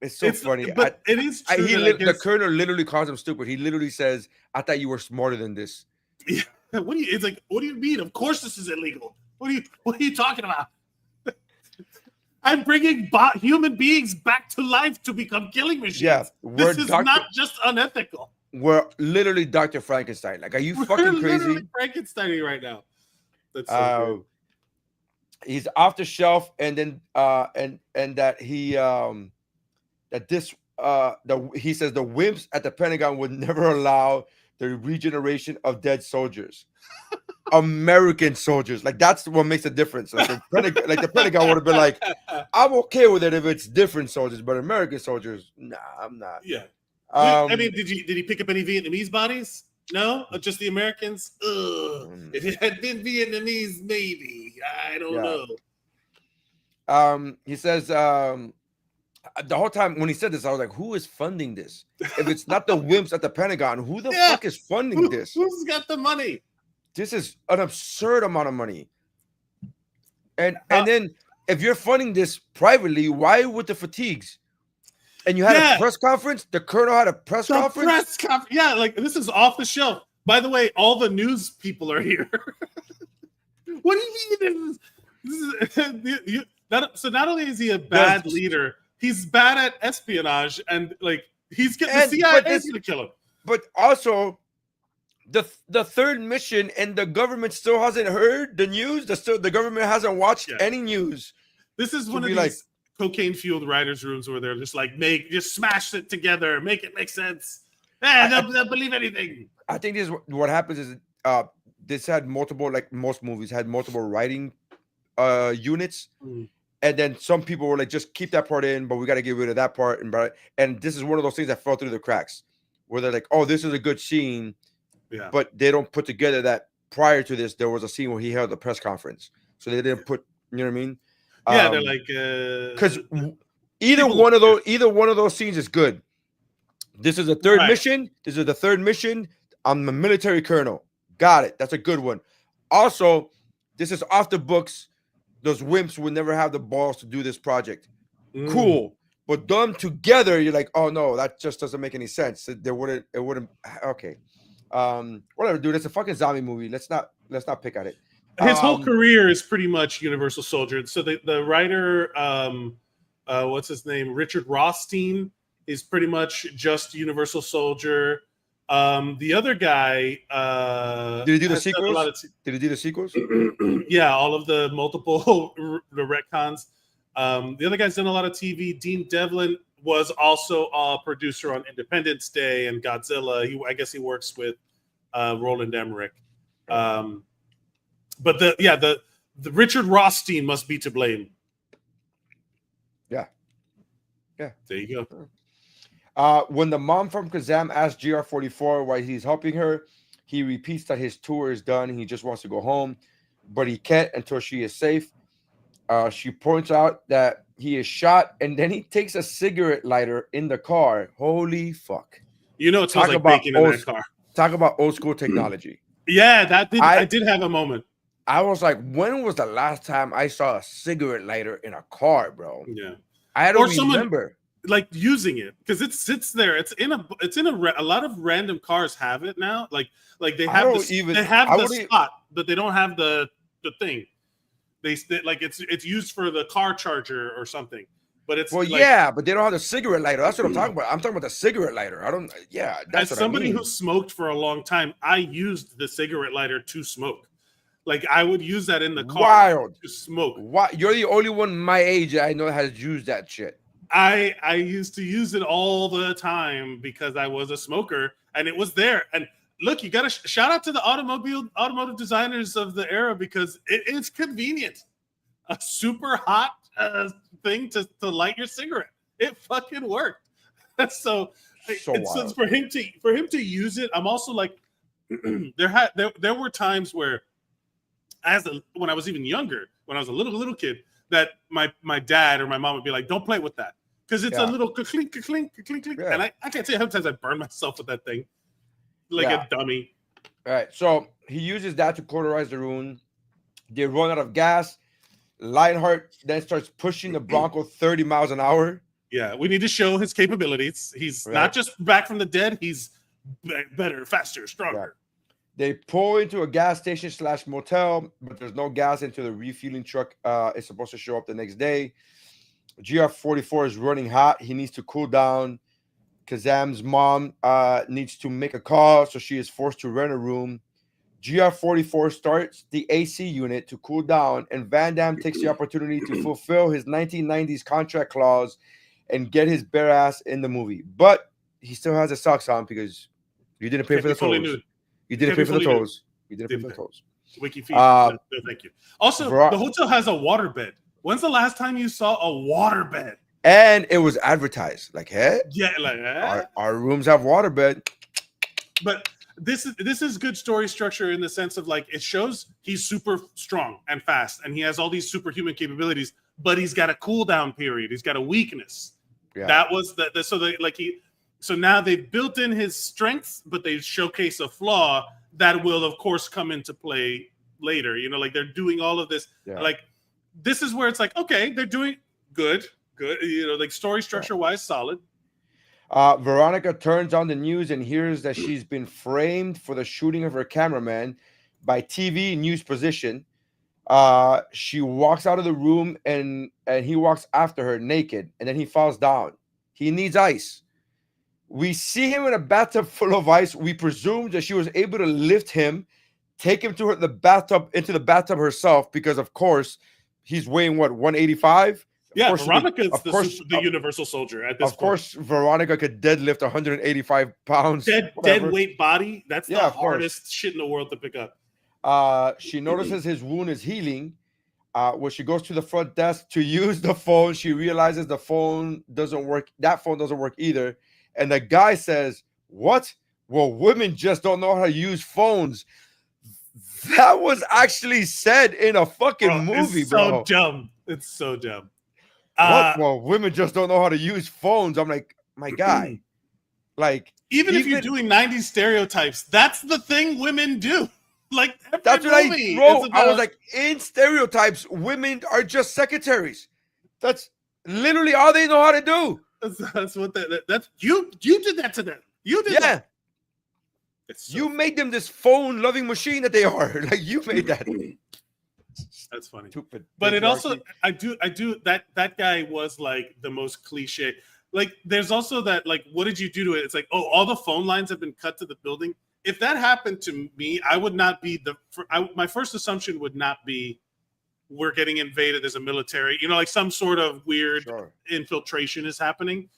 It's so funny. But it is true. The colonel literally calls him stupid. He literally says, "I thought you were smarter than this." Yeah. It's like, what do you mean? Of course this is illegal. What are you talking about? I'm bringing human beings back to life to become killing machines. Yeah, this is not just unethical. We're literally Dr. Frankenstein. Like, are you fucking crazy? We're literally Frankenstein right now. That's so good. He's off the shelf, and then and that he he says the wimps at the Pentagon would never allow the regeneration of dead soldiers. American soldiers, like that's what makes a difference. Like the Pentagon would have been like, I'm okay with it if it's different soldiers, but American soldiers, nah, I'm not. Yeah. I mean, did he pick up any Vietnamese bodies? No, just the Americans. If it had been Vietnamese, maybe. I don't know. He says the whole time when he said this, I was like, who is funding this? If it's not the wimps at the Pentagon, who the fuck is funding this? Who's got the money? This is an absurd amount of money. And then if you're funding this privately, why with the fatigues? And you had a press conference? The colonel had a press conference? Yeah, like this is off the shelf. By the way, all the news people are here. What do you mean? So not only is he a bad leader, he's bad at espionage, and like he's getting the CIA to kill him. But also, the third mission, and the government still hasn't heard the news. The government hasn't watched any news. This is one of these cocaine-fueled writers' rooms where they're just like, just smash it together, make it make sense. They'll believe anything. I think this is what happens is this had multiple, like most movies, had multiple writing units. And then some people were like, just keep that part in, but we got to get rid of that part. And this is one of those things that fell through the cracks where they're like, oh, this is a good scene. Yeah. But they don't put together that prior to this, there was a scene where he held a press conference. So they didn't put, you know what I mean? Yeah, they're like, because either one of those scenes is good. This is the third mission. This is the third mission. I'm a military colonel. Got it. That's a good one. Also, this is off the books. Those wimps would never have the balls to do this project. Cool. But them together, you're like, oh no, that just doesn't make any sense. It wouldn't. Okay. Whatever, dude. It's a fucking zombie movie. Let's not pick at it. His whole career is pretty much Universal Soldier. So the writer, what's his name, Richard Rothstein, is pretty much just Universal Soldier. The other guy, did he do the sequels? Did he do the sequels? Yeah, all of the multiple the retcons. The other guy's done a lot of TV. Dean Devlin was also a producer on Independence Day and Godzilla. I guess he works with Roland Emmerich. But the Richard Rothstein must be to blame. Yeah. There you go. When the mom from Kazam asks GR44 why he's helping her, he repeats that his tour is done and he just wants to go home, but he can't until she is safe. She points out that he is shot, and then he takes a cigarette lighter in the car. Holy fuck. You know, it smells like bacon in that car. Talk about old school technology. Yeah, I did have a moment. I was like, when was the last time I saw a cigarette lighter in a car, bro? Yeah. I don't remember. Like using it, because it sits there. It's in a lot of random cars have it now. Like they have the spot, but they don't have the thing. They like it's used for the car charger or something. But it's but they don't have the cigarette lighter. That's what I'm talking about. I'm talking about the cigarette lighter. That's as somebody who smoked for a long time, I used the cigarette lighter to smoke. Like I would use that in the car to smoke. Why? You're the only one my age I know has used that shit. I used to use it all the time because I was a smoker and it was there. And look, you got to shout out to the automotive designers of the era because it's convenient. A super hot thing to light your cigarette. It fucking worked. So for him to use it, I'm also like, there were times where, when I was even younger, when I was a little kid, that my dad or my mom would be like, "Don't play with that," because it's a little clink, clink, clink, clink. And I can't tell you how many times I burned myself with that thing, like a dummy. All right, so he uses that to cauterize the room. They run out of gas. Lionheart then starts pushing the Bronco 30 miles an hour. Yeah, we need to show his capabilities. He's not just back from the dead. He's better, faster, stronger. Right. They pull into a gas station / motel, but there's no gas until the refueling truck is supposed to show up the next day. GR44 is running hot. He needs to cool down. Kazam's mom needs to make a call, so she is forced to rent a room. GR44 starts the AC unit to cool down, and Van Damme takes the opportunity to fulfill his 1990s contract clause and get his bare ass in the movie. But he still has the socks on because you didn't pay for the toes. You didn't pay for the toes. You didn't pay for the toes. Wiki feed. No, thank you. Also, the hotel has a waterbed. When's the last time you saw a waterbed? And it was advertised. Like, hey? Yeah, like our rooms have waterbed. But this is good story structure in the sense of like it shows he's super strong and fast and he has all these superhuman capabilities, but he's got a cool down period. He's got a weakness. Yeah. That was so now they've built in his strengths, but they showcase a flaw that will of course come into play later. You know, like they're doing all of this. Yeah. Like this is where it's like, okay, they're doing good, you know, like story structure wise, solid. Veronica turns on the news and hears that she's been framed for the shooting of her cameraman by TV news position. She walks out of the room and he walks after her naked, and then he falls down. He needs ice. We see him in a bathtub full of ice. We presume that she was able to lift him, take him to the bathtub herself, because of course he's weighing what, 185? Yeah, Veronica's the universal soldier at this point. Of course, Veronica could deadlift 185 pounds. Dead weight body. That's the hardest shit in the world to pick up. She notices his wound is healing. When she goes to the front desk to use the phone, she realizes the phone doesn't work. That phone doesn't work either. And the guy says, "What? Well, women just don't know how to use phones." That was actually said in a fucking movie, bro. It's so dumb. It's so dumb. What? Well, women just don't know how to use phones. I'm like, my guy. Like, even if you're doing 90s stereotypes, that's the thing women do. Like, that's what I wrote. I was like, in stereotypes, women are just secretaries. That's literally all they know how to do. That's what that's you did that to them. You did that. You made them this phone loving machine that they are. Like, you made that. That's funny. Stupid. But it also, I do that guy was like the most cliche. like there's also that like, what did you do to it? It's like, oh, all the phone lines have been cut to the building. If that happened to me, I would not be my first assumption would not be we're getting invaded. There's a military, like some sort of weird infiltration is happening.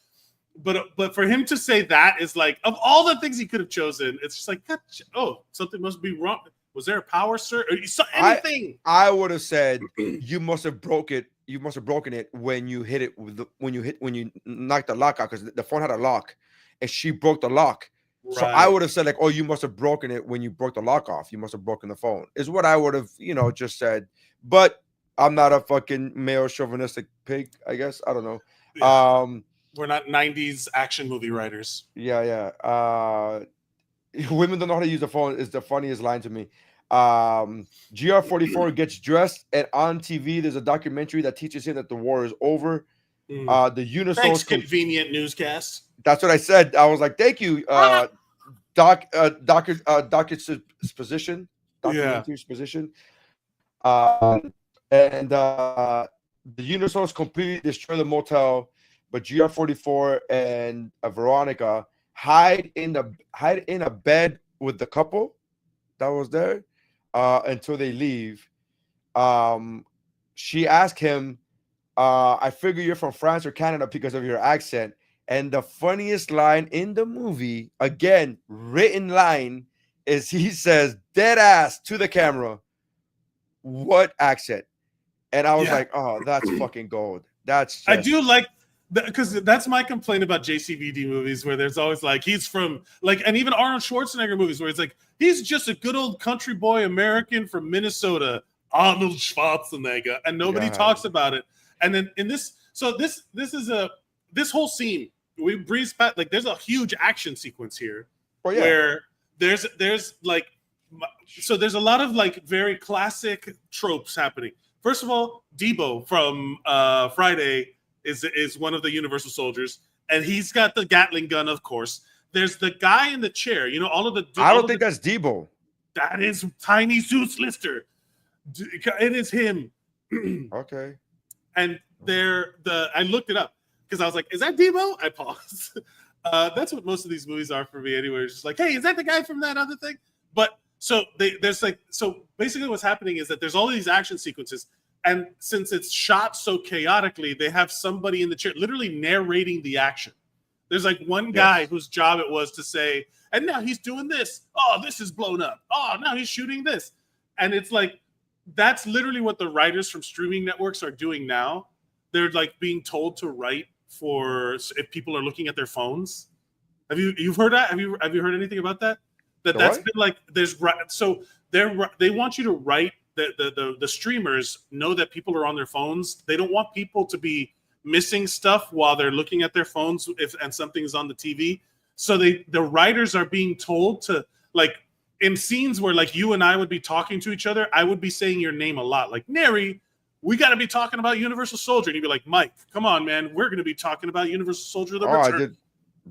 But for him to say that is like, of all the things he could have chosen, it's just like, oh, something must be wrong. Was there a power surge? Anything? I would have said you must have broke it. You must have broken it when you hit it when you knocked the lock out, because the phone had a lock, and she broke the lock. Right. So I would have said like, oh, you must have broken it when you broke the lock off. You must have broken the phone. Is what I would have just said. But I'm not a fucking male chauvinistic pig, I guess. I don't know. Yeah. We're not 90s action movie writers. Yeah. Women don't know how to use the phone is the funniest line to me. GR44 gets dressed, and on TV there's a documentary that teaches him that the war is over. The Unisols. Thanks, convenient newscast. That's what I said. I was like, thank you, Dockett's position. Documentary's position. And the Unisols completely destroy the motel, but GR44 and Veronica hide in a bed with the couple that was there until they leave. She asked him, I figure you're from France or Canada because of your accent. And the funniest line in the movie, again, written line, is he says, dead ass to the camera, what accent? And I was like, oh, that's fucking gold. I do like, because that's my complaint about JCVD movies, where there's always like, he's from, like, and even Arnold Schwarzenegger movies where it's like, he's just a good old country boy American from Minnesota, Arnold Schwarzenegger, and nobody talks about it. And then in this, so this whole scene, we breeze past, like, there's a huge action sequence here where there's like, so there's a lot of like very classic tropes happening. First of all, Debo from Friday is one of the Universal Soldiers, and he's got the Gatling gun, of course. There's the guy in the chair, all of the. I don't think that's Debo. That is Tiny Zeus Lister. It is him. Okay. And I looked it up because I was like, is that Debo? I paused. That's what most of these movies are for me anyway. It's just like, hey, is that the guy from that other thing? But so basically what's happening is that there's all these action sequences. And since it's shot so chaotically, they have somebody in the chair literally narrating the action. There's like one guy whose job it was to say, and now he's doing this. Oh, this is blown up. Oh, now he's shooting this. And it's like, that's literally what the writers from streaming networks are doing now. They're like being told to write for if people are looking at their phones. You've heard that? Have you heard anything about that? That's been like, they want you to write. The streamers know that people are on their phones. They don't want people to be missing stuff while they're looking at their phones and something's on the TV. So the writers are being told to, like, in scenes where like you and I would be talking to each other, I would be saying your name a lot, like, Nery, we got to be talking about Universal Soldier. And you'd be like, Mike, come on, man, we're going to be talking about Universal Soldier: The Return. I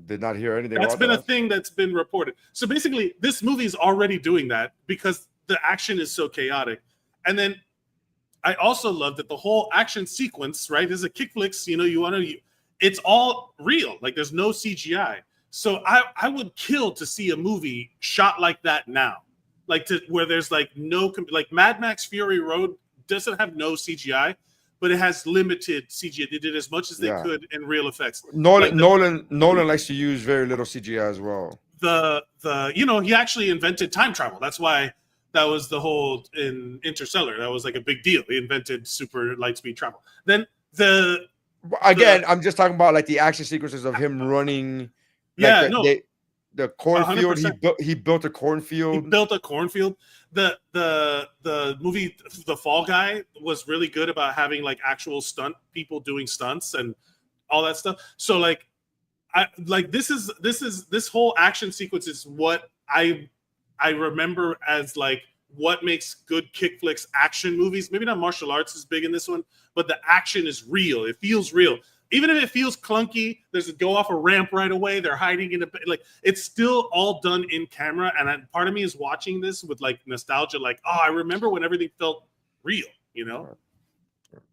did not hear anything. That's been a thing that's been reported. So basically, this movie is already doing that because the action is so chaotic. And then I also love that the whole action sequence, right, is a KICKFlix. It's all real. Like, there's no CGI. So I would kill to see a movie shot like that now, like where there's like like Mad Max Fury Road doesn't have no CGI, but it has limited CGI. They did as much as they could in real effects. Nolan likes to use very little CGI as well. He actually invented time travel. That's why. That was the whole in Interstellar. That was like a big deal. He invented super light speed travel. Then I'm just talking about like the action sequences of him running. Like the cornfield. 100%. He built a cornfield. The movie The Fall Guy was really good about having like actual stunt people doing stunts and all that stuff. So like, this whole action sequence is what I remember as like what makes good KICKFlix action movies. Maybe not martial arts is big in this one, but the action is real. It feels real. Even if it feels clunky, there's a go off a ramp right away. They're hiding in like, it's still all done in camera. And part of me is watching this with like nostalgia, like, oh, I remember when everything felt real,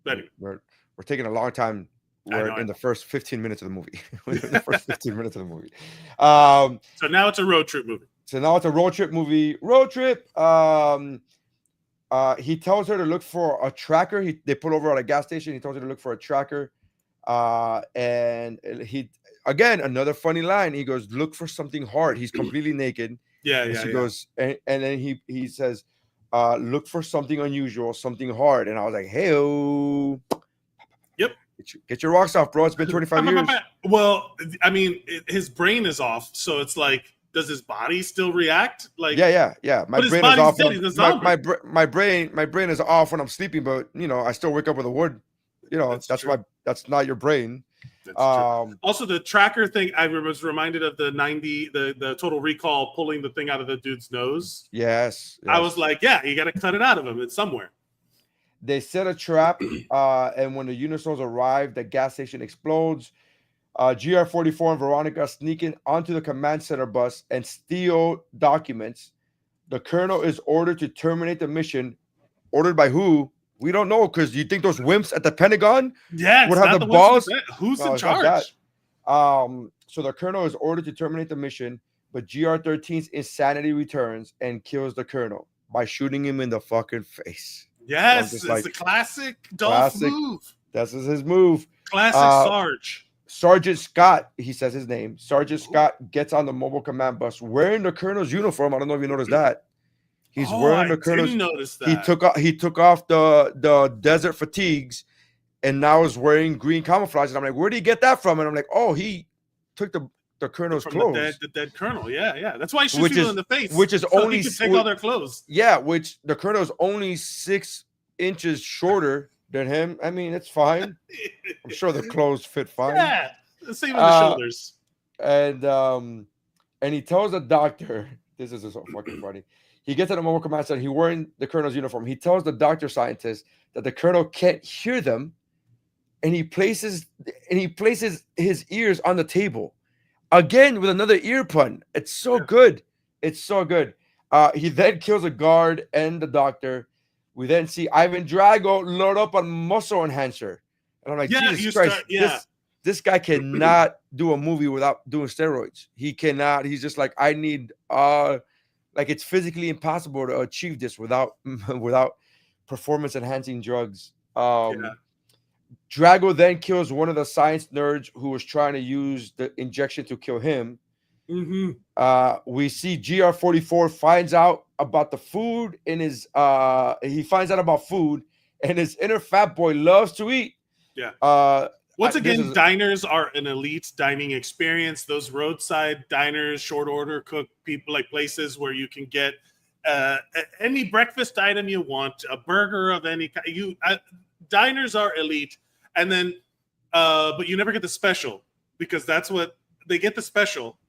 But we're taking a long time We're in the first 15 minutes of the movie. The first 15 minutes of the movie. So now it's a road trip movie. Road trip. He tells her to look for a tracker. They pull over at a gas station. He tells her to look for a tracker. And he, again, another funny line. He goes, look for something hard. He's completely naked. She goes, and then he says, look for something unusual, something hard. And I was like, hey-o. Yep. Get your rocks off, bro. It's been 25 years. Well, I mean, his brain is off. So it's like, does his body still react? Like, yeah. My brain is off. My brain is off when I'm sleeping, but I still wake up with a wood. That's not your brain. Also, the tracker thing, I was reminded of the Total Recall pulling the thing out of the dude's nose. Yes. I was like, yeah, you got to cut it out of him. It's somewhere. They set a trap, and when the Unisouls arrive, the gas station explodes. GR44 and Veronica sneak in onto the command center bus and steal documents. The colonel is ordered to terminate the mission. Ordered by who? We don't know, because you think those wimps at the Pentagon would have the balls? Who's in charge? So the colonel is ordered to terminate the mission, but GR13's insanity returns and kills the colonel by shooting him in the fucking face. Yes, it's the classic Dolph move. That's his move. Classic Sarge. Sergeant Scott, he says his name. Sergeant Scott gets on the mobile command bus wearing the colonel's uniform. I don't know if you noticed that. He's wearing the colonel's. I didn't notice that. He took off the desert fatigues, and now is wearing green camouflage. And I'm like, where did he get that from? And I'm like, oh, he took the colonel's clothes. The dead colonel. Yeah. That's why he shoots people in the face. Which is so only he can take all their clothes. Yeah, which the colonel is only 6 inches shorter than him. I mean, it's fine. I'm sure the clothes fit fine. Yeah, same in the shoulders. And he tells the doctor, this is so fucking funny. He gets to the mobile command center. He's wearing the colonel's uniform. He tells the doctor scientist that the colonel can't hear them, and he places his ears on the table. Again with another ear pun. It's so good. It's so good. He then kills a guard and the doctor. We then see Ivan Drago load up on muscle enhancer. And I'm like, Jesus Christ, this guy cannot do a movie without doing steroids. He cannot. He's just like, I need like it's physically impossible to achieve this without performance enhancing drugs. Drago then kills one of the science nerds who was trying to use the injection to kill him. We see GR44 finds out about the food in his he finds out about food, and his inner fat boy loves to eat. Once again, diners are an elite dining experience. Those roadside diners, short order cook people, like places where you can get any breakfast item you want, a burger of any kind. Diners are elite, and then but you never get the special, because that's what they get, the special.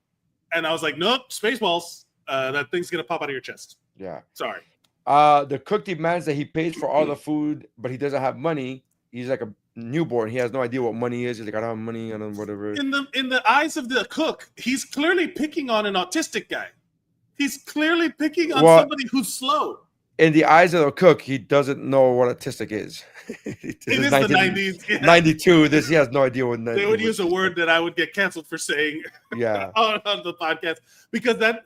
And I was like, nope, Spaceballs. That thing's gonna pop out of your chest. Yeah. Sorry. The cook demands that he pays for all the food, but he doesn't have money. He's like a newborn. He has no idea what money is. He's like, I don't have money, I don't know, whatever. In the eyes of the cook, he's clearly picking on an autistic guy. He's clearly picking on somebody who's slow. In the eyes of the cook, he doesn't know what autistic is. It is the 90s. Yeah. 92. He has no idea what. They would use a word that I would get canceled for saying. Yeah. on the podcast, because but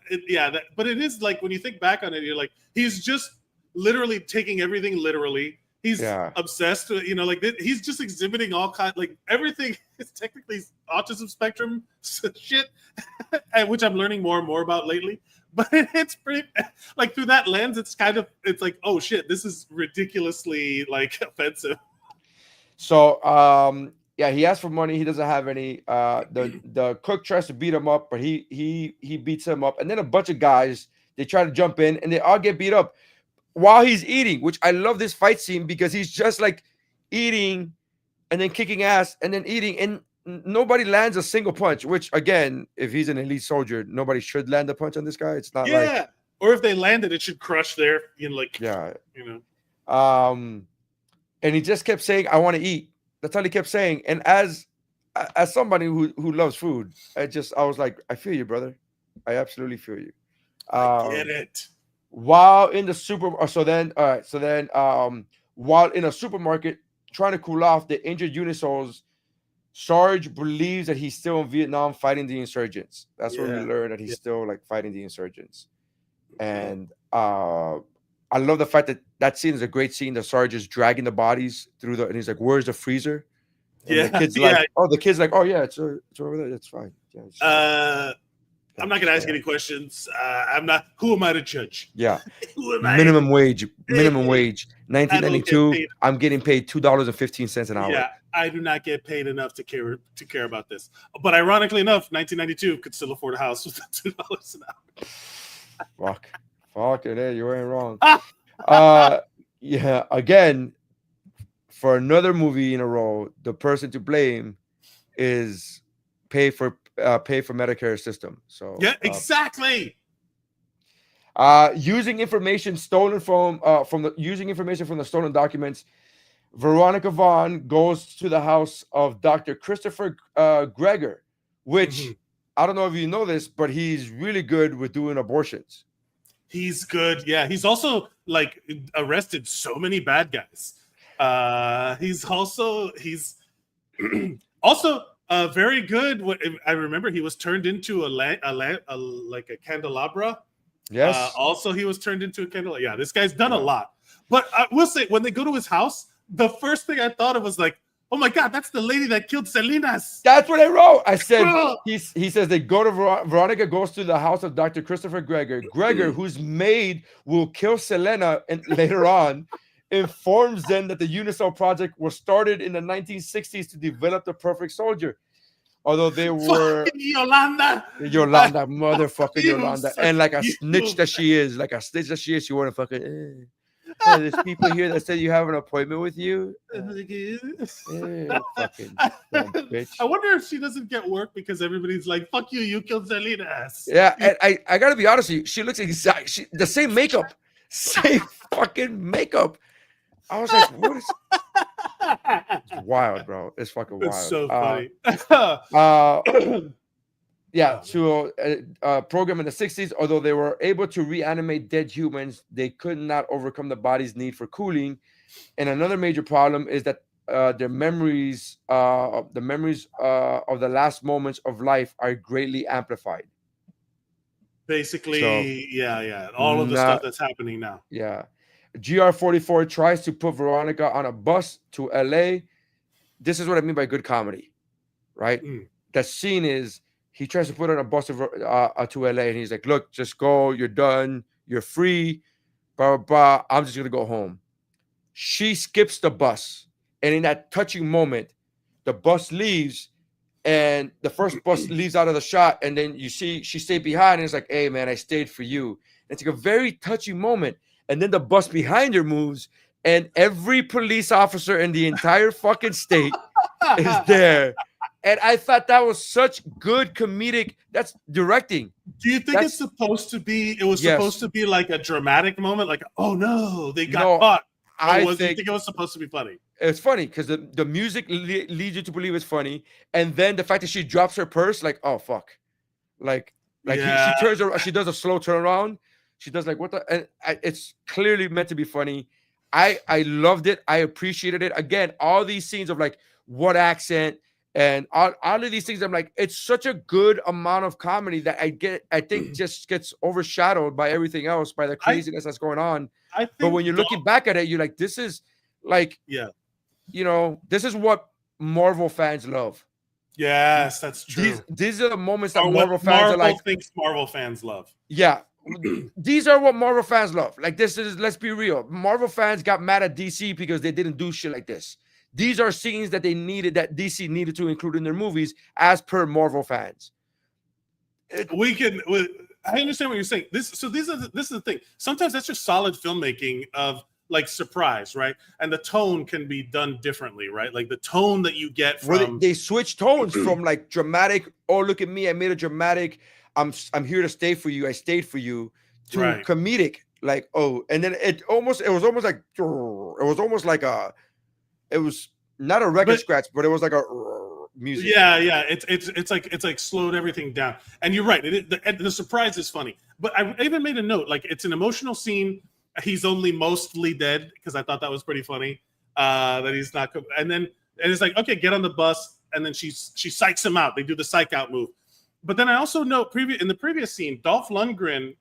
it is like, when you think back on it, you're like, he's just literally taking everything literally. He's obsessed with, like he's just exhibiting all kinds, like everything is technically autism spectrum shit, which I'm learning more and more about lately. But it's pretty, like, through that lens, it's like, oh shit, this is ridiculously like offensive. So he asks for money. He doesn't have any. The cook tries to beat him up, but he beats him up, and then a bunch of guys, they try to jump in, and they all get beat up while he's eating. Which I love this fight scene, because he's just like eating and then kicking ass and then eating, and nobody lands a single punch. Which, again, if he's an elite soldier, nobody should land a punch on this guy. It's not like, or if they landed, it should crush their, And he just kept saying, I want to eat. That's all he kept saying. And as somebody who loves food, I was like, I feel you, brother. I absolutely feel you. I get it. While in the while in a supermarket trying to cool off, the injured Unisouls Sarge believes that he's still in Vietnam fighting the insurgents. That's when we learn that he's still like fighting the insurgents. And I love the fact that scene is a great scene. The Sarge is dragging the bodies through and he's like, "Where's the freezer?" And the kid's like, "Oh, the kid's like, oh yeah, it's over there. It's fine." Yeah, I'm not gonna ask any questions. I'm not. Who am I to judge? Yeah. Who am I? Minimum wage. 1992. I'm getting paid $2.15 an hour. Yeah, I do not get paid enough to care about this. But ironically enough, 1992 could still afford a house with $2 an hour. Fuck it, you ain't wrong. Yeah, again, for another movie in a row, the person to blame is pay for Medicare system. So yeah, exactly. Using information stolen from the stolen documents, Veronica Vaughn goes to the house of Dr. Christopher Greger, which I don't know if you know this, but he's really good with doing abortions. He's good. Yeah, he's also like arrested so many bad guys. He's also very good. I remember he was turned into like a candelabra. Yes. Also, he was turned into a candelabra. Yeah, this guy's done a lot. But I will say, when they go to his house, the first thing I thought of was like, oh my God, that's the lady that killed Salinas. That's what I wrote. I said, he says they go to Veronica goes to the house of Dr. Christopher Greger. Greger, whose maid will kill Selena later on, informs them that the Unicell project was started in the 1960s to develop the perfect soldier. Although they were Yolanda, motherfucking Yolanda, and like a snitch that she is, she wanna fucking. There's people here that said you have an appointment with you. Fucking dumb bitch. I wonder if she doesn't get work because everybody's like, "Fuck you, you killed Salinas." Yeah, and I gotta be honest with you, she looks the same makeup, same fucking makeup. I was like, what is? It's wild, bro. It's fucking wild. It's so funny. Yeah, to a program in the 60s, although they were able to reanimate dead humans, they could not overcome the body's need for cooling. And another major problem is that their memories, of the last moments of life are greatly amplified. Basically, all of the stuff that's happening now. Yeah. GR44 tries to put Veronica on a bus to LA. This is what I mean by good comedy, right? The scene is he tries to put her on a bus to LA, and he's like, "Look, just go. You're done. You're free. Blah, blah, blah. I'm just gonna go home." She skips the bus, and in that touching moment, the bus leaves, and the first bus leaves out of the shot, and then you see she stayed behind, and it's like, "Hey, man, I stayed for you." And it's like a very touching moment. And then the bus behind her moves, and every police officer in the entire fucking state is there. And I thought that was such good comedic. That's directing. Do you think it's supposed to be? It was supposed to be like a dramatic moment, like, "Oh no, they got caught." You think it was supposed to be funny? It's funny because the music leads you to believe it's funny, and then the fact that she drops her purse, like, "Oh fuck," she turns around, she does a slow turnaround. She does like, what the? And it's clearly meant to be funny. I loved it. I appreciated it. Again, all these scenes of like what accent and all of these things. I'm like, it's such a good amount of comedy that I think just gets overshadowed by everything else, by the craziness that's going on. But when you're looking back at it, you're like, this is like, this is what Marvel fans love. Yes, that's true. These are the moments that Marvel fans are like. Thinks Marvel fans love. Yeah. These are what Marvel fans love. Like, this is, let's be real. Marvel fans got mad at DC because they didn't do shit like this. These are scenes that DC needed to include in their movies as per Marvel fans. I understand what you're saying. This is the thing. Sometimes that's just solid filmmaking of like surprise, right? And the tone can be done differently, right? Like the tone that you get from they switch tones from like dramatic, "Oh, look at me, I made a dramatic, I'm here to stay for you, I stayed for you," to comedic, like, "Oh," and then it was not a record scratch, but it was like a music. Yeah. It's like slowed everything down. And you're right. The surprise is funny. But I even made a note, like, it's an emotional scene. He's only mostly dead, because I thought that was pretty funny. That he's not, and it's like, okay, get on the bus. and then she psychs him out. They do the psych out move. But then I also know in the previous scene, Dolph Lundgren,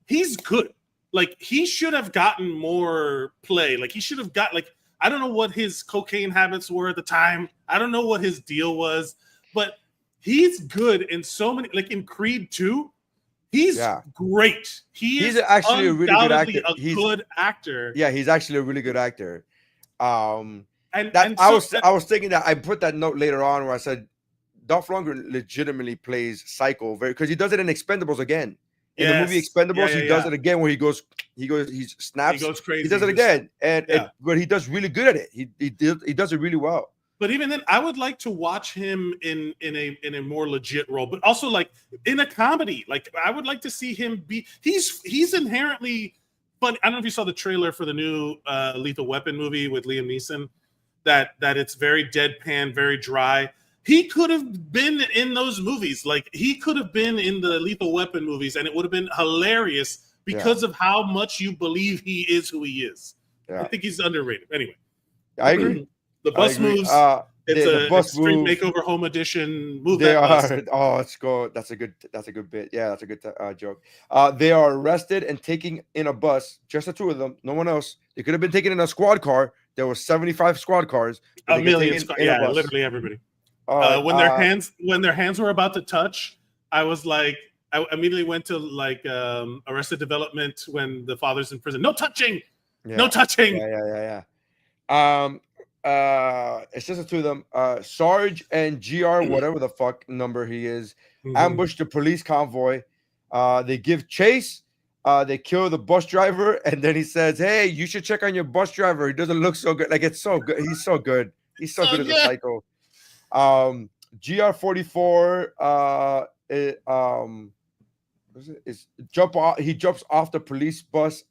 he's good. Like, he should have gotten more play. Like, he should have got, like, I don't know what his cocaine habits were at the time. I don't know what his deal was, but he's good in so many, like in Creed 2, he's great. He's actually a really good actor. Good actor. Yeah, he's actually a really good actor. I was thinking that I put that note later on where I said Dolph Lundgren legitimately plays Psycho because he does it in Expendables again. In the movie Expendables, he does it again where he snaps. He goes crazy. He does it again, but he does really good at it. He does it really well. But even then, I would like to watch him in a more legit role, but also like in a comedy. Like, I would like to see him be. He's inherently funny. I don't know if you saw the trailer for the new Lethal Weapon movie with Liam Neeson. That it's very deadpan, very dry. He could have been in those movies. Like, he could have been in the Lethal Weapon movies, and it would have been hilarious because of how much you believe he is who he is. I think he's underrated. Anyway, I agree. The bus moves. It's a bus Extreme Makeover Home Edition movie. They are. Oh, let's go. That's a good bit. Yeah, that's a good joke. They are arrested and taken in a bus. Just the two of them. No one else. They could have been taken in a squad car. There were 75 squad cars. A million. Literally everybody. When their hands were about to touch, I was like, I immediately went to like Arrested Development when the father's in prison. No touching. No touching. Yeah. It's just the two of them. Sarge and GR, whatever the fuck number he is, ambush the police convoy. They give chase. They kill the bus driver, and then he says, "Hey, you should check on your bus driver. He doesn't look so good. Like, it's so good. He's so good. He's so good as a psycho." GR44 he jumps off the police bus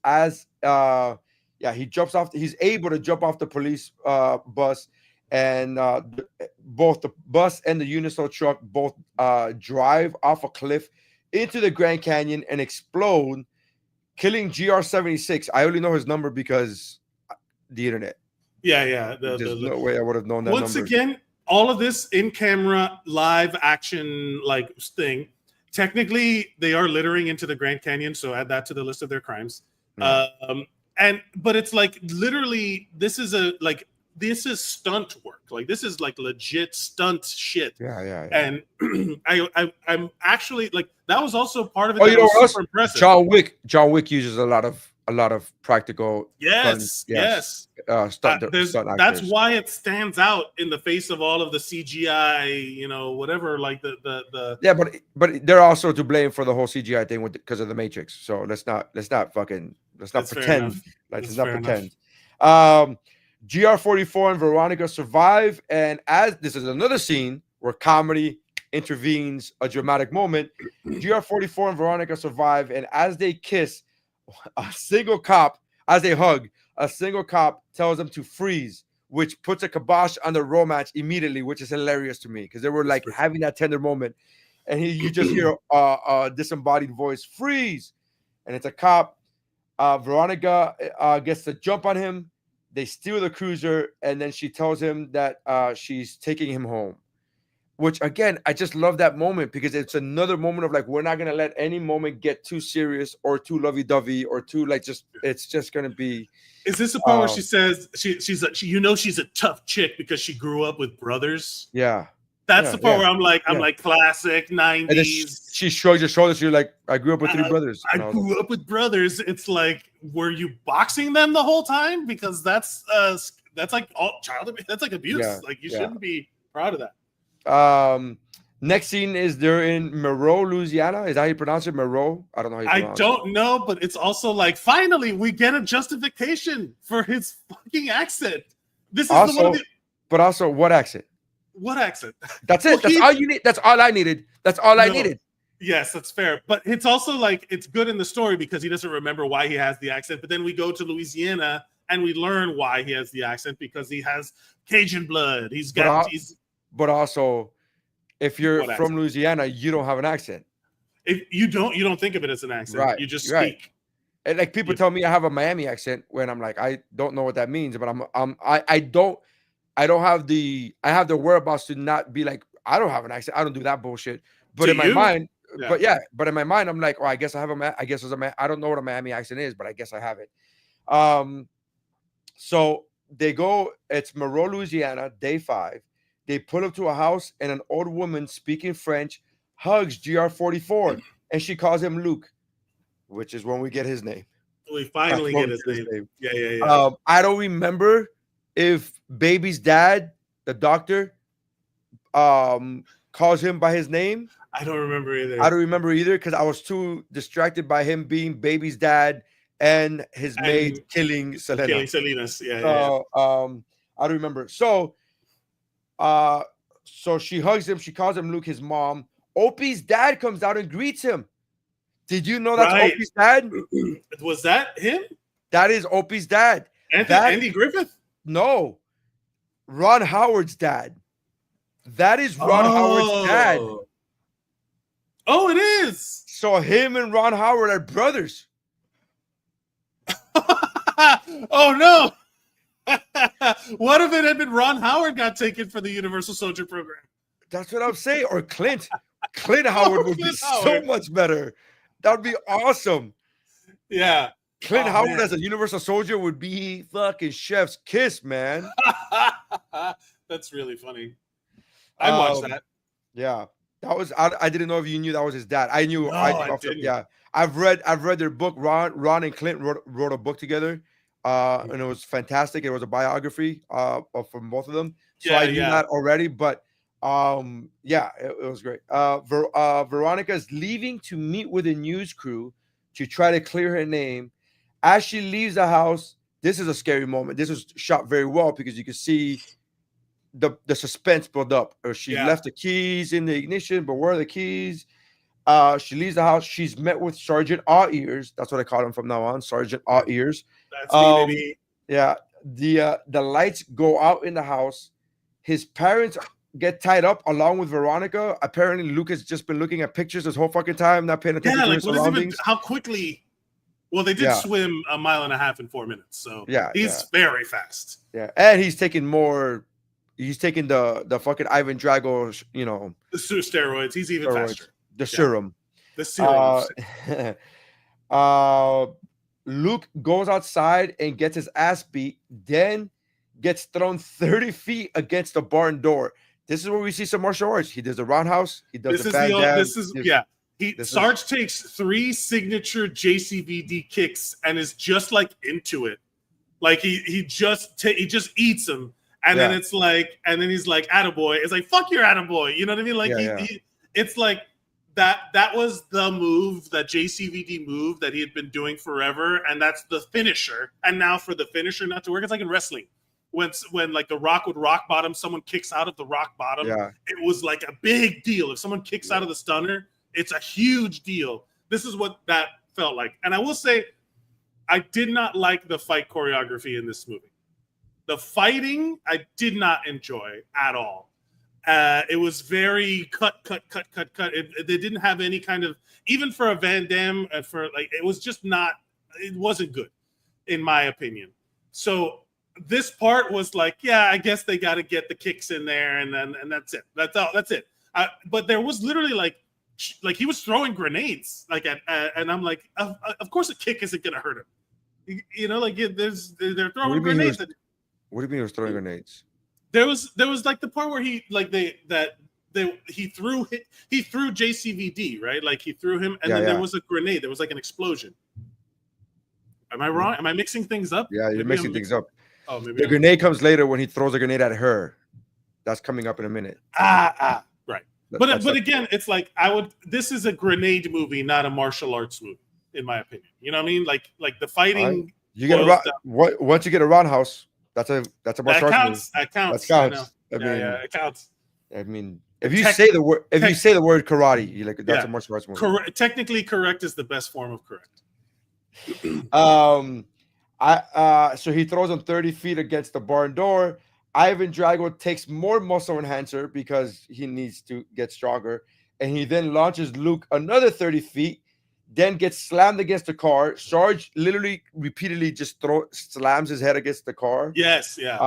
he's able to jump off the police bus, and both the bus and the Unisoul truck both drive off a cliff into the Grand Canyon and explode, killing GR76. I only know his number because the internet. There's no way I would have known that once number. Again, all of this in camera live action like thing. Technically, they are littering into the Grand Canyon, so add that to the list of their crimes. But it's like literally this is stunt work. Like, this is like legit stunt shit. Yeah. And I'm actually like, that was also part of it. Oh, you know what else? Impressive. John Wick uses a lot of practical. Yes. Stunt that's why it stands out in the face of all of the CGI, whatever. Like the but they're also to blame for the whole CGI thing because of the Matrix. So let's not pretend. Let's not pretend. GR44 and Veronica survive, and as this is another scene where comedy intervenes, a dramatic moment. GR44 and Veronica survive, and as they kiss, as they hug, a single cop tells them to freeze, which puts a kibosh on the romance immediately, which is hilarious to me because they were like having that tender moment, and you just hear a disembodied voice, freeze, and it's a cop. Veronica gets to jump on him. They steal the cruiser, and then she tells him that she's taking him home. Which, again, I just love that moment because it's another moment of like, we're not gonna let any moment get too serious or too lovey-dovey or too like it's just gonna be. Is this the part where she says she's a tough chick because she grew up with brothers? Yeah. That's the part where I'm like classic 90s. And then she shrugs her shoulders. You're like, I grew up with three brothers. I grew up with brothers. It's like, were you boxing them the whole time? Because that's like all child abuse. That's like abuse. Like, you shouldn't be proud of that. Next scene is they're in Monroe, Louisiana. Is that how you pronounce it? Monroe? I don't know how you pronounce it. I don't know, but it's also like, finally we get a justification for his fucking accent. This is also, but also what accent? What accent? That's it. That's all you need. That's all I needed. That's all I needed. Yes, that's fair. But it's also like, it's good in the story because he doesn't remember why he has the accent. But then we go to Louisiana and we learn why he has the accent because he has Cajun blood. But also, if you're from Louisiana, you don't have an accent. If you don't think of it as an accent. Right. You just speak. And like people tell me I have a Miami accent when I'm like, I don't know what that means, but I I have the whereabouts to not be like, I don't have an accent. I don't do that bullshit. But To in my you? mind, Yeah. but in my mind, I'm like, oh, I guess I have I guess it's I don't know what a Miami accent is, but I guess I have it. So they go, it's Monroe, Louisiana, day 5. They pull up to a house and an old woman speaking French hugs GR44 and she calls him Luke, which is when we get his name. We finally get his name. Yeah. I don't remember if Baby's dad, the doctor, calls him by his name. I don't remember either. I don't remember either because I was too distracted by him being Baby's dad and his maid killing Selena. Killing Selena's. Yeah. I don't remember. So she hugs him. She calls him Luke, his mom. Opie's dad comes out and greets him. Did you know that's Right. Opie's dad? Was that him? That is Opie's dad. Andy Griffith? No. Ron Howard's dad. That is Ron Howard's dad. Oh, it is. So him and Ron Howard are brothers. Oh, no. What if it had been Ron Howard got taken for the Universal Soldier program? That's what I'm saying. Or Clint. Clint Howard would be so much better. That would be awesome. Yeah. Clint Howard as a Universal Soldier would be fucking chef's kiss, man. That's really funny. I watched that. Yeah. That was I didn't know if you knew that was his dad. I knew. No, I didn't. Yeah. I've read their book. Ron and Clint wrote a book together. And it was fantastic. It was a biography from both of them. So I knew that already, but it was great. Veronica is leaving to meet with a news crew to try to clear her name. As she leaves the house, this is a scary moment. This was shot very well because you can see the suspense build up. Or she left the keys in the ignition, but where are the keys? She leaves the house. She's met with Sergeant Aw Ears. That's what I call him from now on, Sergeant Aw Ears. That's me. Yeah. The lights go out in the house. His parents get tied up along with Veronica. Apparently, Luke has just been looking at pictures this whole fucking time, not paying attention to his surroundings. How quickly? Well, they did swim 1.5 miles in 4 minutes, so he's very fast. Yeah, and he's taking more. He's taking the fucking Ivan Drago, the steroids. He's even faster. The serum. The serum. Luke goes outside and gets his ass beat, then gets thrown 30 feet against the barn door. This is where we see some martial arts. He does the roundhouse. He does the Van Damme. Sarge takes 3 signature JCVD kicks and is just like into it. Like he just eats them. And then it's like, and then he's like, attaboy. It's like, fuck your attaboy. You know what I mean? Like it's like that was the move, that JCVD move that he had been doing forever. And that's the finisher. And now for the finisher not to work, it's like in wrestling. When like the Rock would rock bottom, someone kicks out of the rock bottom. Yeah. It was like a big deal. If someone kicks out of the stunner, it's a huge deal. This is what that felt like. And I will say, I did not like the fight choreography in this movie. The fighting, I did not enjoy at all. It was very cut. They didn't have any kind of, even for a Van Damme, it was just not, it wasn't good, in my opinion. So this part was like, I guess they got to get the kicks in there, and that's it. That's all. That's it. But there was literally like he was throwing grenades, and I'm like, of course a kick isn't gonna hurt him. They're throwing grenades. What do you mean he was throwing grenades? There was like the part where he threw JCVD, right? Like he threw him, and then there was a grenade. There was like an explosion. Am I wrong? Am I mixing things up? Yeah, you're mixing things up. Oh, maybe the grenade comes later when he throws a grenade at her. That's coming up in a minute. Right. But again, it's like this is a grenade movie, not a martial arts movie, in my opinion. You know what I mean? Like the fighting. You get once you get a roundhouse, that's a martial arts movie. That counts. It counts. I mean, if you say the word karate, you're like, that's a martial arts movie. Technically correct is the best form of correct. So he throws him 30 feet against the barn door. Ivan Drago takes more muscle enhancer because he needs to get stronger, and he then launches Luke another 30 feet, then gets slammed against the car. Sarge literally repeatedly just slams his head against the car. Yes, yeah.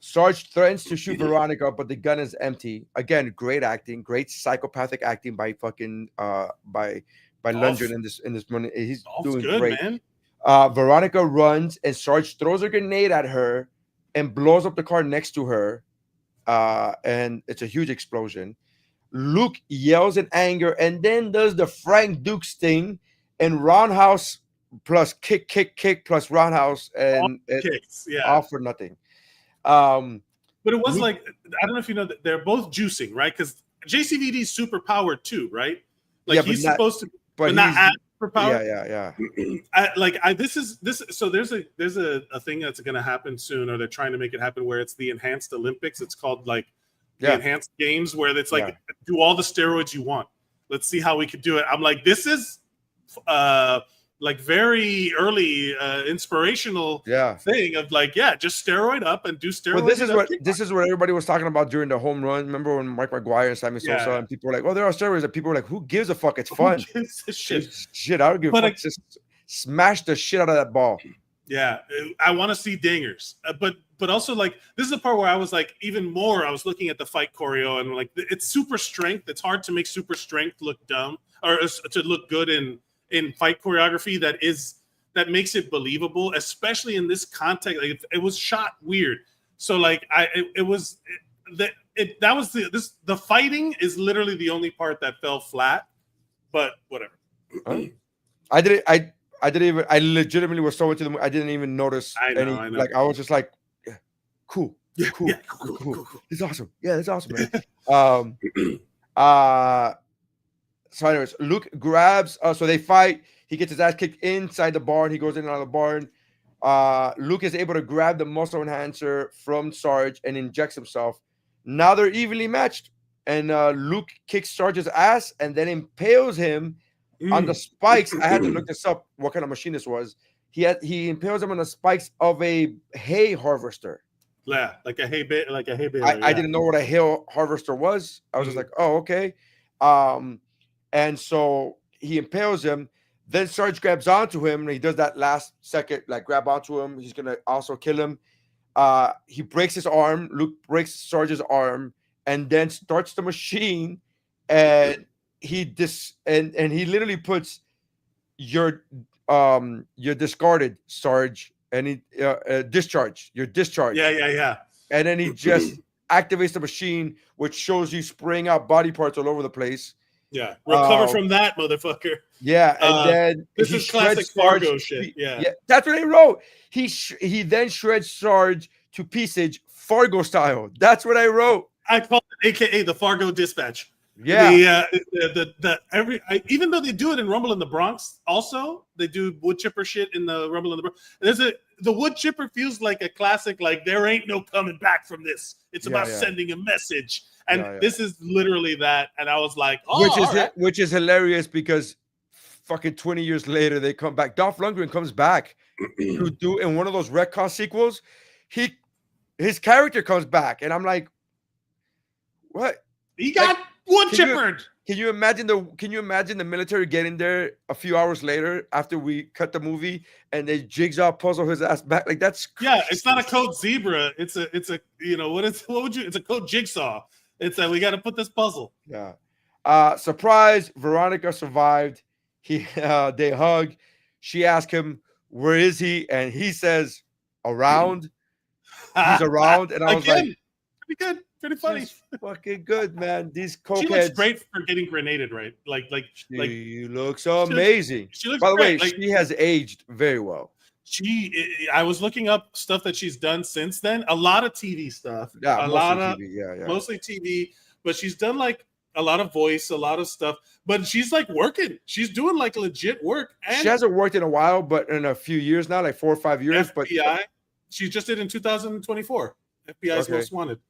Sarge threatens to shoot Veronica, but the gun is empty. Again, great acting, great psychopathic acting by fucking by Lundgren in this money. He's doing good, great. Man. Veronica runs and Sarge throws a grenade at her and blows up the car next to her. And it's a huge explosion. Luke yells in anger and then does the Frank Dukes thing and roundhouse plus kick plus roundhouse and kicks, all for nothing. But it was like, I don't know if you know that they're both juicing, right? Because JCVD is super powered too, right? Like he's supposed to, but not as superpowered. Yeah. So there's a thing that's going to happen soon, or they're trying to make it happen, where it's the enhanced Olympics. It's called like the enhanced games, where it's like do all the steroids you want. Let's see how we could do it. I'm like, this is like very early inspirational thing of like, just steroid up and do steroids. Well, this is what everybody was talking about during the home run. Remember when Mike McGuire and Sammy Sosa and people were like, "Oh, there are steroids," and people were like, "Who gives a fuck? It's fun." Shit, I don't give a fuck. Just smash the shit out of that ball. Yeah, I want to see dingers, but also like this is the part where I was like even more. I was looking at the fight choreo and like it's super strength. It's hard to make super strength look dumb or to look good in fight choreography that makes it believable, especially in this context. Like it was shot weird, so like the fighting is literally the only part that fell flat, but whatever. I legitimately was so into the movie, I didn't even notice any. Like I was just like, cool. It's awesome. Yeah, it's awesome, man. So anyways, Luke grabs, so they fight. He gets his ass kicked inside the barn. He goes in and out of the barn. Luke is able to grab the muscle enhancer from Sarge and injects himself. Now they're evenly matched. And Luke kicks Sarge's ass and then impales him on the spikes. I had to look this up, what kind of machine this was. He impales him on the spikes of a hay harvester. Yeah, like a hay baler. I didn't know what a hay harvester was. I was just like, oh, okay. And so he impales him. Then Sarge grabs onto him, and he does that last second, like grab onto him. He's gonna also kill him. He breaks his arm. Luke breaks Sarge's arm, and then starts the machine. And he literally puts your discarded, Sarge, and he discharge. You're discharged. Yeah. And then he just activates the machine, which shows you spraying out body parts all over the place. Yeah, recover from that, motherfucker. Yeah, and then this is classic Fargo shit. Yeah, that's what they wrote. He then shreds Sarge to pieces, Fargo style. That's what I wrote. I call it AKA the Fargo Dispatch. Yeah, even though they do it in Rumble in the Bronx, also they do wood chipper shit in the Rumble in the Bronx. The wood chipper feels like a classic. Like there ain't no coming back from this. It's about sending a message. And this is literally that. And I was like, oh, which is hilarious because fucking 20 years later, they come back. Dolph Lundgren comes back to do in one of those retcon sequels. His character comes back. And I'm like, what? He got wood chippered. Can you imagine the military getting there a few hours later after we cut the movie and they jigsaw puzzle his ass back? Like that's crazy. It's not a code zebra. It's a it's a code jigsaw. It's we got to put this puzzle. Yeah. Surprise! Veronica survived. They hug. She asked him, "Where is he?" And he says, "Around." He's around, and I was like, "Pretty good, pretty funny, fucking good, man." These cokeheads. She looks great for getting grenaded, right? She looks amazing. She looks By the way, she has aged very well. I was looking up stuff that she's done since then. A lot of TV stuff. Yeah, mostly TV. But she's done like a lot of voice, a lot of stuff. But she's like working. She's doing like legit work. And she hasn't worked in a while, but in a few years now, like 4 or 5 years. FBI. She just did in 2024. FBI's Most Wanted.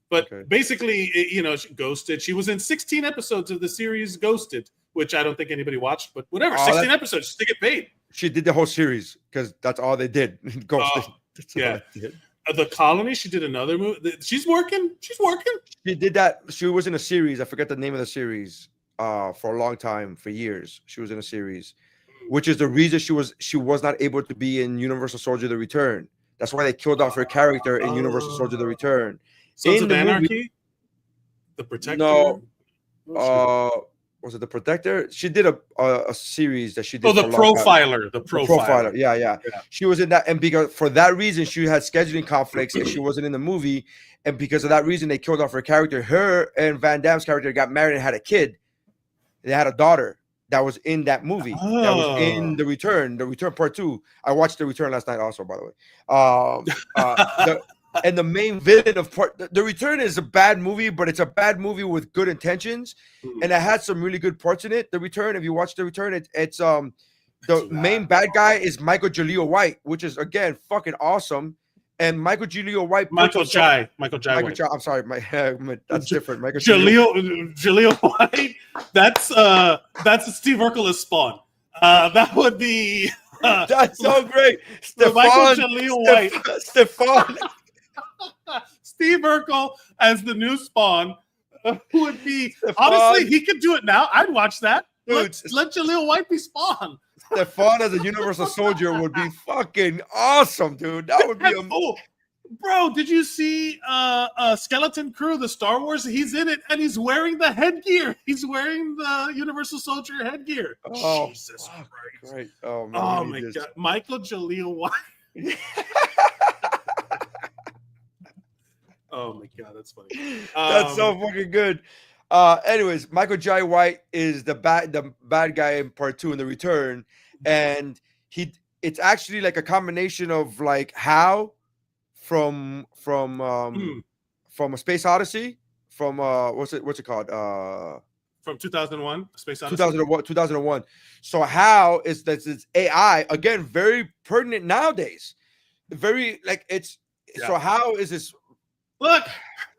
But basically, she Ghosted. She was in 16 episodes of the series Ghosted, which I don't think anybody watched. But whatever, 16 episodes just to get paid. She did the whole series because that's all they did. Ghosted. The Colony. She did another movie. She's working. She did that. She was in a series. I forget the name of the series. For a long time, for years, she was in a series, which is the reason she was not able to be in Universal Soldier: The Return That's why they killed off her character in Universal Soldier: The Return. Sons in of the Anarchy? movie, The Protector? no, was it The Protector? She did a series that she did. Oh, The for a long time. Profiler. The The Profiler. Profiler. Yeah. She was in that, and because for that reason, she had scheduling conflicts, and she wasn't in the movie. And because of that reason, they killed off her character. Her and Van Damme's character got married and had a kid. They had a daughter that was in that movie. That was in The Return Part 2. I watched The Return last night also, by the way. And the main villain of The Return is a bad movie, but it's a bad movie with good intentions, and it had some really good parts in it. The Return, if you watch The Return, it's the main bad guy is Michael Jaleel White, which is again fucking awesome. And Michael Jaleel White, Michael Jai White. I'm sorry, that's different. Michael Jaleel White. That's Steve Urkel as Spawn. That would be. That's so great. Michael Jaleel White. Stefan. Steve Urkel as the new Spawn would be honestly, he could do it now. I'd watch that. Dude, let Jaleel White be Spawn. Stefan as a Universal Soldier would be fucking awesome, dude. That would be bro, did you see Skeleton Crew, the Star Wars? He's in it and he's wearing the headgear. He's wearing the Universal Soldier headgear. Oh, Jesus Christ. Right. Oh, man, oh my God. Michael Jaleel White. Oh my God, that's funny. That's so fucking good. Anyways, Michael Jai White is the bad guy in Part 2 in The Return, and it's actually like a combination of like Hal from A Space Odyssey, from what's it called? From 2001, Space Odyssey. 2001. So Hal is this AI again, very pertinent nowadays. Very like it's so Hal is this. Look,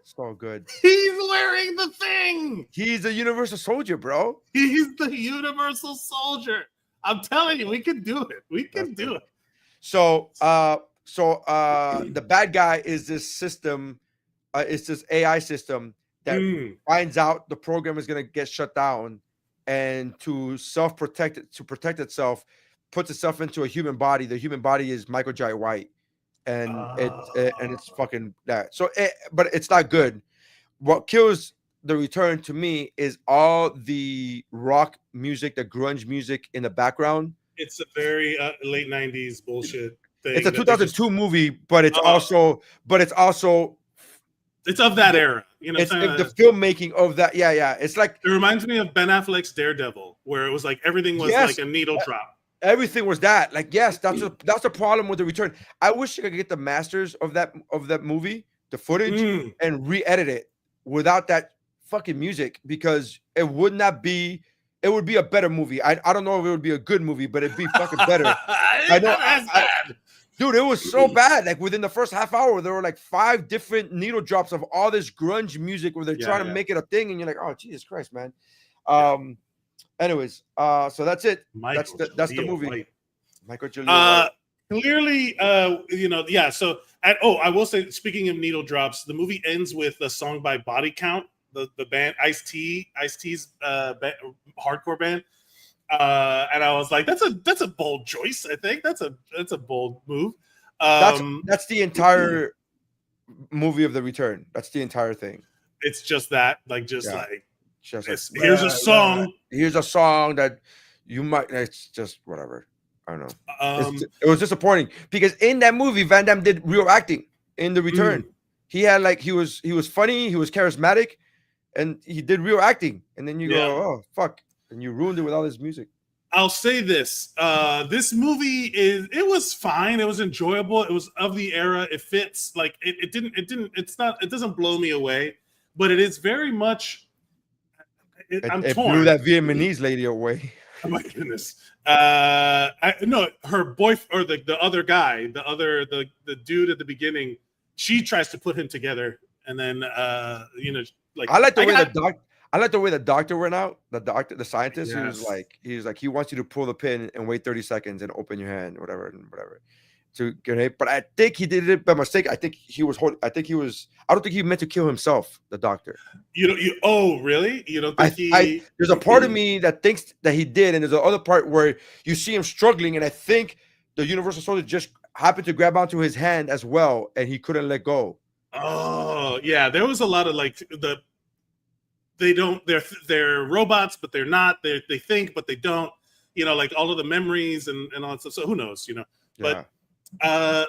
so good. He's wearing the thing. He's a Universal Soldier, bro. He's the Universal Soldier. I'm telling you, we can do it. We can do it. So, the bad guy is this system. It's this AI system that finds out the program is gonna get shut down, and to protect itself, puts itself into a human body. The human body is Michael Jai White. And it's fucking that. So, but it's not good. What kills The Return to me is all the rock music, the grunge music in the background. It's a very late '90s bullshit thing. It's a 2002 movie, but it's also it's of that era. You know, it's the filmmaking of that. Yeah. It's like it reminds me of Ben Affleck's Daredevil, where it was like everything was like a needle drop. Everything was that. Like, yes, that's a problem with The Return. I wish I could get the masters of that movie, the footage, and re-edit it without that fucking music, because it would be a better movie. I don't know if it would be a good movie, but it'd be fucking better. I know. Dude, it was so bad. Like within the first half hour, there were like 5 different needle drops of all this grunge music where they're trying to make it a thing, and you're like, oh Jesus Christ, man. Anyways, so that's it. That's the movie. White. Michael Jaleel White. Clearly, So, I will say, speaking of needle drops, the movie ends with a song by Body Count, the band Ice-T's hardcore band, and I was like, that's a bold choice. I think that's a bold move. That's the entire movie of The Return. That's the entire thing. It's just that, here's a song. Here's a song that you might. It's just whatever. I don't know. It was disappointing because in that movie, Van Damme did real acting in The Return. He had he was funny, he was charismatic, and he did real acting. And then you go, oh fuck, and you ruined it with all this music. I'll say this: this movie it was fine. It was enjoyable. It was of the era. It fits. Like it doesn't blow me away, but it is very much. I'm torn. Blew that Vietnamese lady away. Oh my goodness! Her boyfriend or the other guy, the dude at the beginning. She tries to put him together, and then I like the way the doctor went out. The scientist, yes. he was like he wants you to pull the pin and wait 30 seconds and open your hand, whatever. To get it, but I think he did it by mistake. I don't think he meant to kill himself. The doctor. Oh really? You don't think there's a part of me that thinks that he did, and there's the other part where you see him struggling, and I think the Universal Soldier just happened to grab onto his hand as well, and he couldn't let go. Oh yeah, there was a lot of like they're robots, but they're not. They think, but they don't. You know, like all of the memories and all that stuff. So who knows? You know, Yeah. but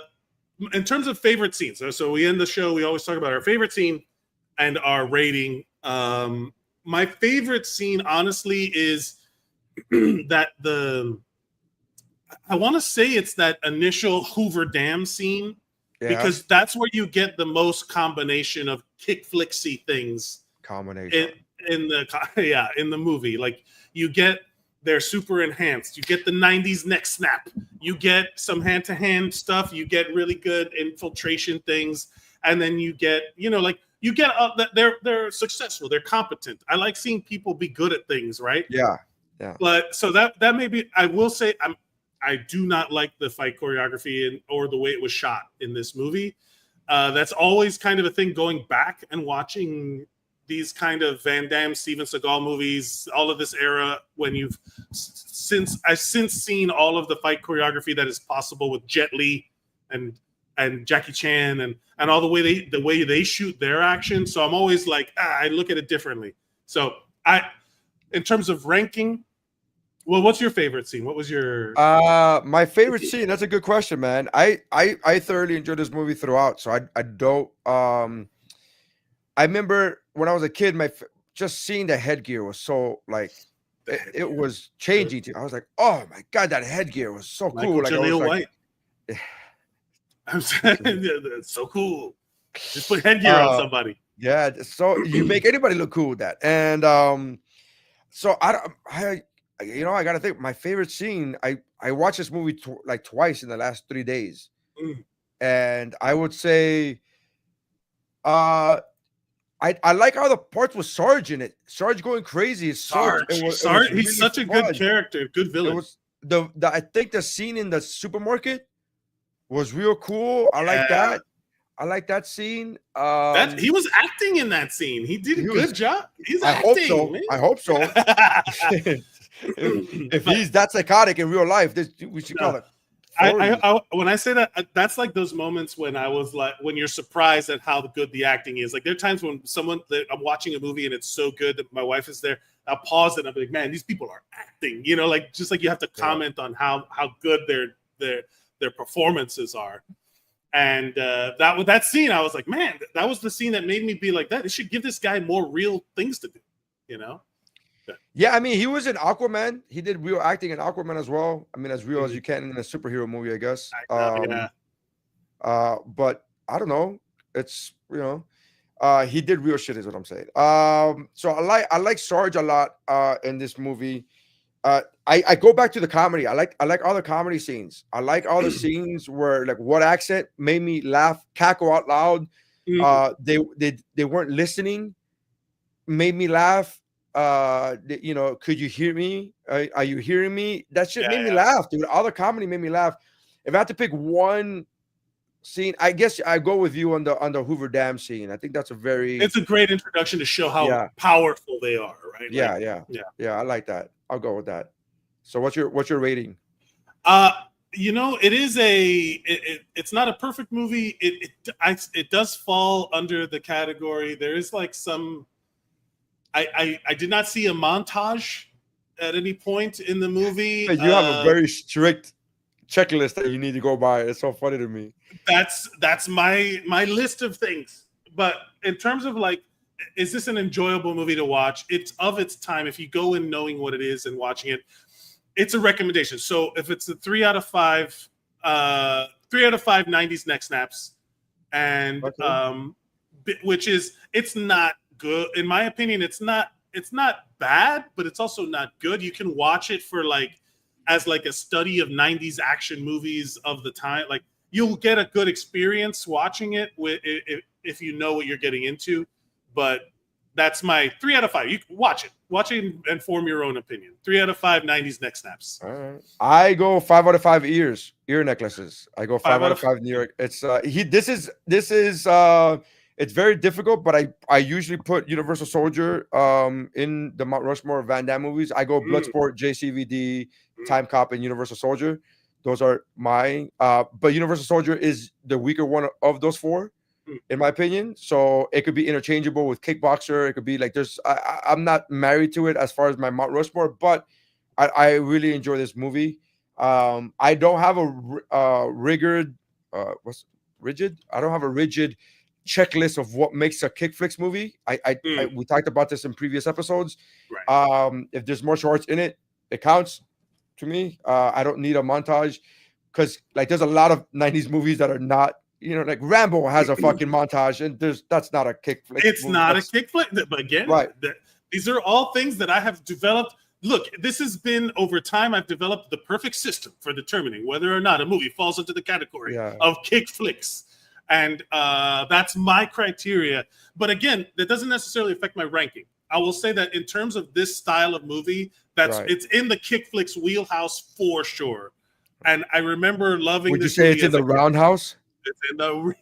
in terms of favorite scenes, so we end the show. We always talk about our favorite scene and our rating. My favorite scene, honestly, is that I want to say it's that initial Hoover Dam scene, because that's where you get the most combination of kick-flicksy things Combination. in the movie. Like you get they're super enhanced. You get the 90s neck snap. You get some hand-to-hand stuff. You get really good infiltration things, and then you get that they're successful. They're competent. I like seeing people be good at things, right? Yeah. But so that may be. I will say I do not like the fight choreography or the way it was shot in this movie. That's always kind of a thing going back and watching these kind of Van Damme, Steven Seagal movies, all of this era, when I've since seen all of the fight choreography that is possible with Jet Li and Jackie Chan and all the way they shoot their action. So I'm always like, I look at it differently. So in terms of ranking, well, what's your favorite scene? What was your my favorite scene? That's a good question, man. I thoroughly enjoyed this movie throughout. So I don't I remember when I was a kid, just seeing the headgear was so like it was changing. I was like, oh my god, that headgear was so cool. Like, White. I'm saying it's so cool. Just put headgear on somebody. Yeah, so you make anybody look cool with that. And so I gotta think. My favorite scene. I watched this movie twice in the last 3 days, and I would say, I like how the parts with Sarge in it. Sarge going crazy. Sarge. He's really such a good character, good villain. It was I think the scene in the supermarket was real cool. I like that. I like that scene. He was acting in that scene. He did a good job. I hope so. if he's that psychotic in real life, we should call it. When I say that, that's like those moments when I was like, when you're surprised at how good the acting is. Like there are times when I'm watching a movie and it's so good that my wife is there. I'll pause it and I'll be like, man, these people are acting. You know, like just like you have to comment on how good their performances are. And that scene, I was like, man, that was the scene that made me be like that. They should give this guy more real things to do. You know. Yeah, I mean, he was in Aquaman. He did real acting in Aquaman as well. I mean, as real as you can in a superhero movie, I guess. But I don't know. It's he did real shit, is what I'm saying. So I like Sarge a lot in this movie. I go back to the comedy. I like all the comedy scenes. I like all the scenes where like what accent made me laugh, cackle out loud. They weren't listening, made me laugh. Could you hear me? Are you hearing me? That shit made me laugh, dude. All the comedy made me laugh. If I had to pick one scene, I guess I go with you on the Hoover Dam scene. I think that's it's a great introduction to show how powerful they are, right? Yeah. I like that. I'll go with that. So what's your rating? It is it's not a perfect movie. It does fall under the category. There is like some. I did not see a montage at any point in the movie. You have a very strict checklist that you need to go by. It's so funny to me. That's my list of things. But in terms of like, is this an enjoyable movie to watch? It's of its time. If you go in knowing what it is and watching it, it's a recommendation. So if it's a 3 out of 5, 90s neck snaps, and which is it's not good in my opinion. It's not bad, but it's also not good. You can watch it for as a study of 90s action movies of the time. Like you'll get a good experience watching it if you know what you're getting into. But that's my 3 out of 5. You can watch it and form your own opinion. 3 out of 5 90s neck snaps. All right. I go 5 out of 5 ear necklaces. I go 5 out of 5 New York. It's this is it's very difficult, but I usually put Universal Soldier in the Mount Rushmore of Van Damme movies. I go Bloodsport, JCVD, Time Cop, and Universal Soldier. Those are mine. But Universal Soldier is the weaker one of those four, in my opinion. So it could be interchangeable with Kickboxer. It could be like I'm not married to it as far as my Mount Rushmore, but I really enjoy this movie. I don't have a rigid. I don't have a rigid checklist of what makes a KICKFlix movie. We talked about this in previous episodes. Right. If there's martial arts in it, it counts to me. I don't need a montage because like there's a lot of 90s movies that are not, like Rambo has a fucking montage, and that's not a KICKFlix. It's movie. not a KICKFlix, but again, right. These are all things that I have developed. Look, this has been over time. I've developed the perfect system for determining whether or not a movie falls into the category of KICKFlix. And that's my criteria. But again, that doesn't necessarily affect my ranking. I will say that in terms of this style of movie, it's in the KICKFlix wheelhouse for sure. And I remember loving Would this you say movie it's in the roundhouse? It's in the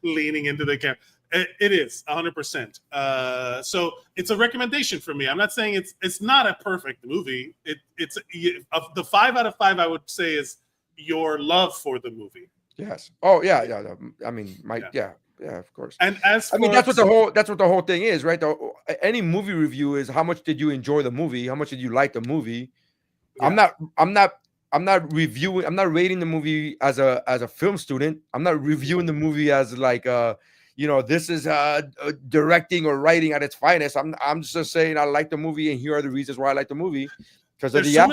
leaning into the camera. It is 100%. So it's a recommendation for me. I'm not saying it's not a perfect movie. It's of the 5 out of 5, I would say is your love for the movie. Yes. Oh yeah. I mean, of course. And that's what the whole thing is, right? Any movie review is how much did you enjoy the movie? How much did you like the movie? Yeah. I'm not reviewing. I'm not rating the movie as a film student. I'm not reviewing the movie as like this is directing or writing at its finest. I'm just saying I like the movie, and here are the reasons why I like the movie. Because there's so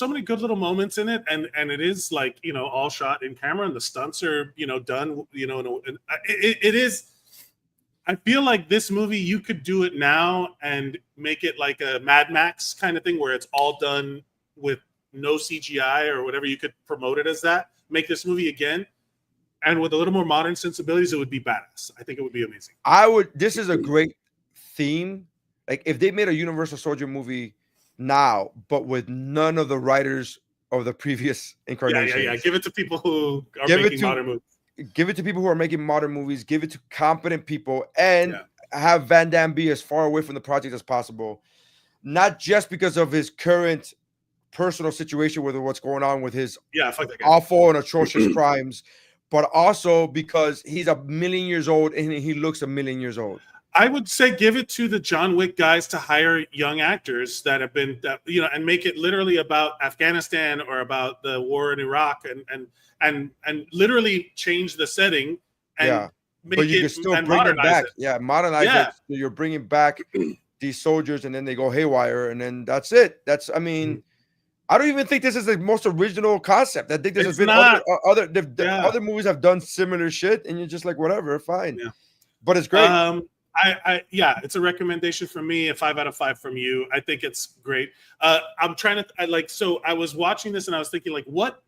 many good little moments in it, and it is like all shot in camera, and the stunts are done and it is. I feel like this movie you could do it now and make it like a Mad Max kind of thing where it's all done with no CGI or whatever. You could promote it as that. Make this movie again, and with a little more modern sensibilities, it would be badass. I think it would be amazing. This is a great theme. Like if they made a Universal Soldier movie now, but with none of the writers of the previous incarnations. Yeah. Give it to people who are making modern movies. Give it to people who are making modern movies. Give it to competent people, and have Van Damme be as far away from the project as possible. Not just because of his current personal situation with what's going on with his awful and atrocious crimes, but also because he's 1,000,000 years old and he looks 1,000,000 years old. I would say give it to the John Wick guys to hire young actors that have been, and make it literally about Afghanistan or about the war in Iraq, and literally change the setting and make but you it can still and bring it back. Modernize it. So you're bringing back these soldiers, and then they go haywire, and then that's it. I don't even think this is the most original concept. I think this has been other movies have done similar shit, and you're just like, whatever, fine. Yeah. But it's great. It's a recommendation from me, a 5 out of 5 from you. I think it's great. I'm trying to so I was watching this and I was thinking like, what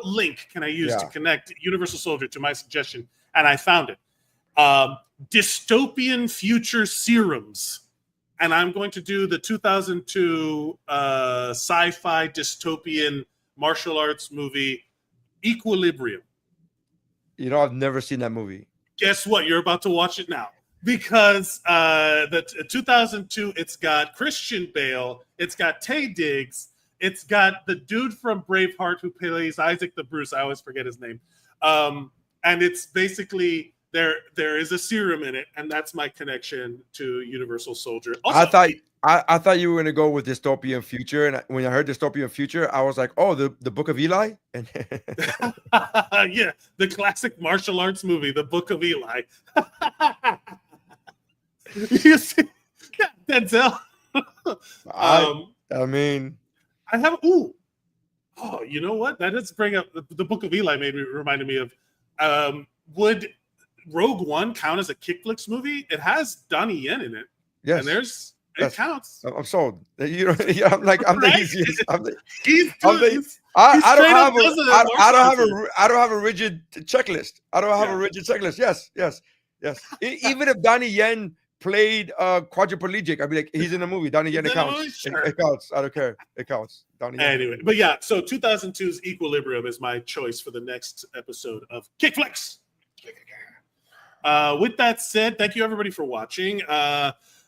link can I use to connect Universal Soldier to my suggestion? And I found it. Dystopian future serums. And I'm going to do the 2002 sci-fi dystopian martial arts movie, Equilibrium. I've never seen that movie. Guess what? You're about to watch it now. Because the 2002, it's got Christian Bale, it's got Taye Diggs, it's got the dude from Braveheart who plays Isaac the Bruce. I always forget his name. And it's basically there is a serum in it, and that's my connection to Universal Soldier. Also, I thought you were going to go with dystopian future, and when I heard dystopian future, I was like, oh, the Book of Eli? And yeah, the classic martial arts movie, The Book of Eli. You see, Denzel. I mean, I have. You know what? That does bring up the Book of Eli. Reminded me of. Would Rogue One count as a KICKFlix movie? It has Donnie Yen in it. Yes, and it counts. I'm sold. I'm the easiest. I don't have a rigid checklist. Yes. Even if Donnie Yen played quadriplegic, I'd be like, he's in the movie. Donnie Yen, it counts. Sure. It counts. I don't care. It counts. Donnie Yen. Anyway, but yeah, so 2002's Equilibrium is my choice for the next episode of KICKFlix. With that said, thank you everybody for watching.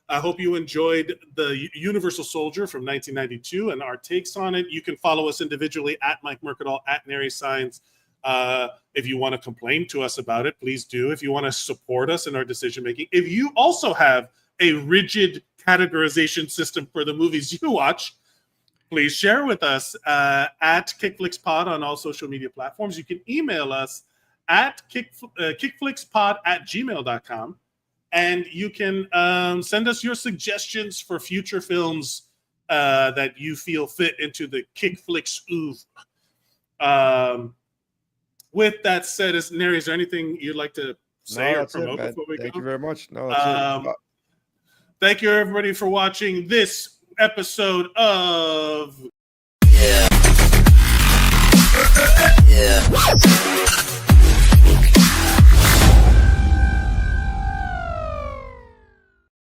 I hope you enjoyed the Universal Soldier from 1992 and our takes on it. You can follow us individually at Mike Mercadal, at Nery Saenz. If you want to complain to us about it, please do. If you want to support us in our decision making, if you also have a rigid categorization system for the movies you watch, please share with us at KickFlixPod on all social media platforms. You can email us at kickflixpod@gmail.com. And you can send us your suggestions for future films that you feel fit into the KickFlix oeuvre. With that said, Nery, is there anything you'd like to say or promote before we go? Thank you very much. No, that's it. Thank you, everybody, for watching this episode of... Yeah.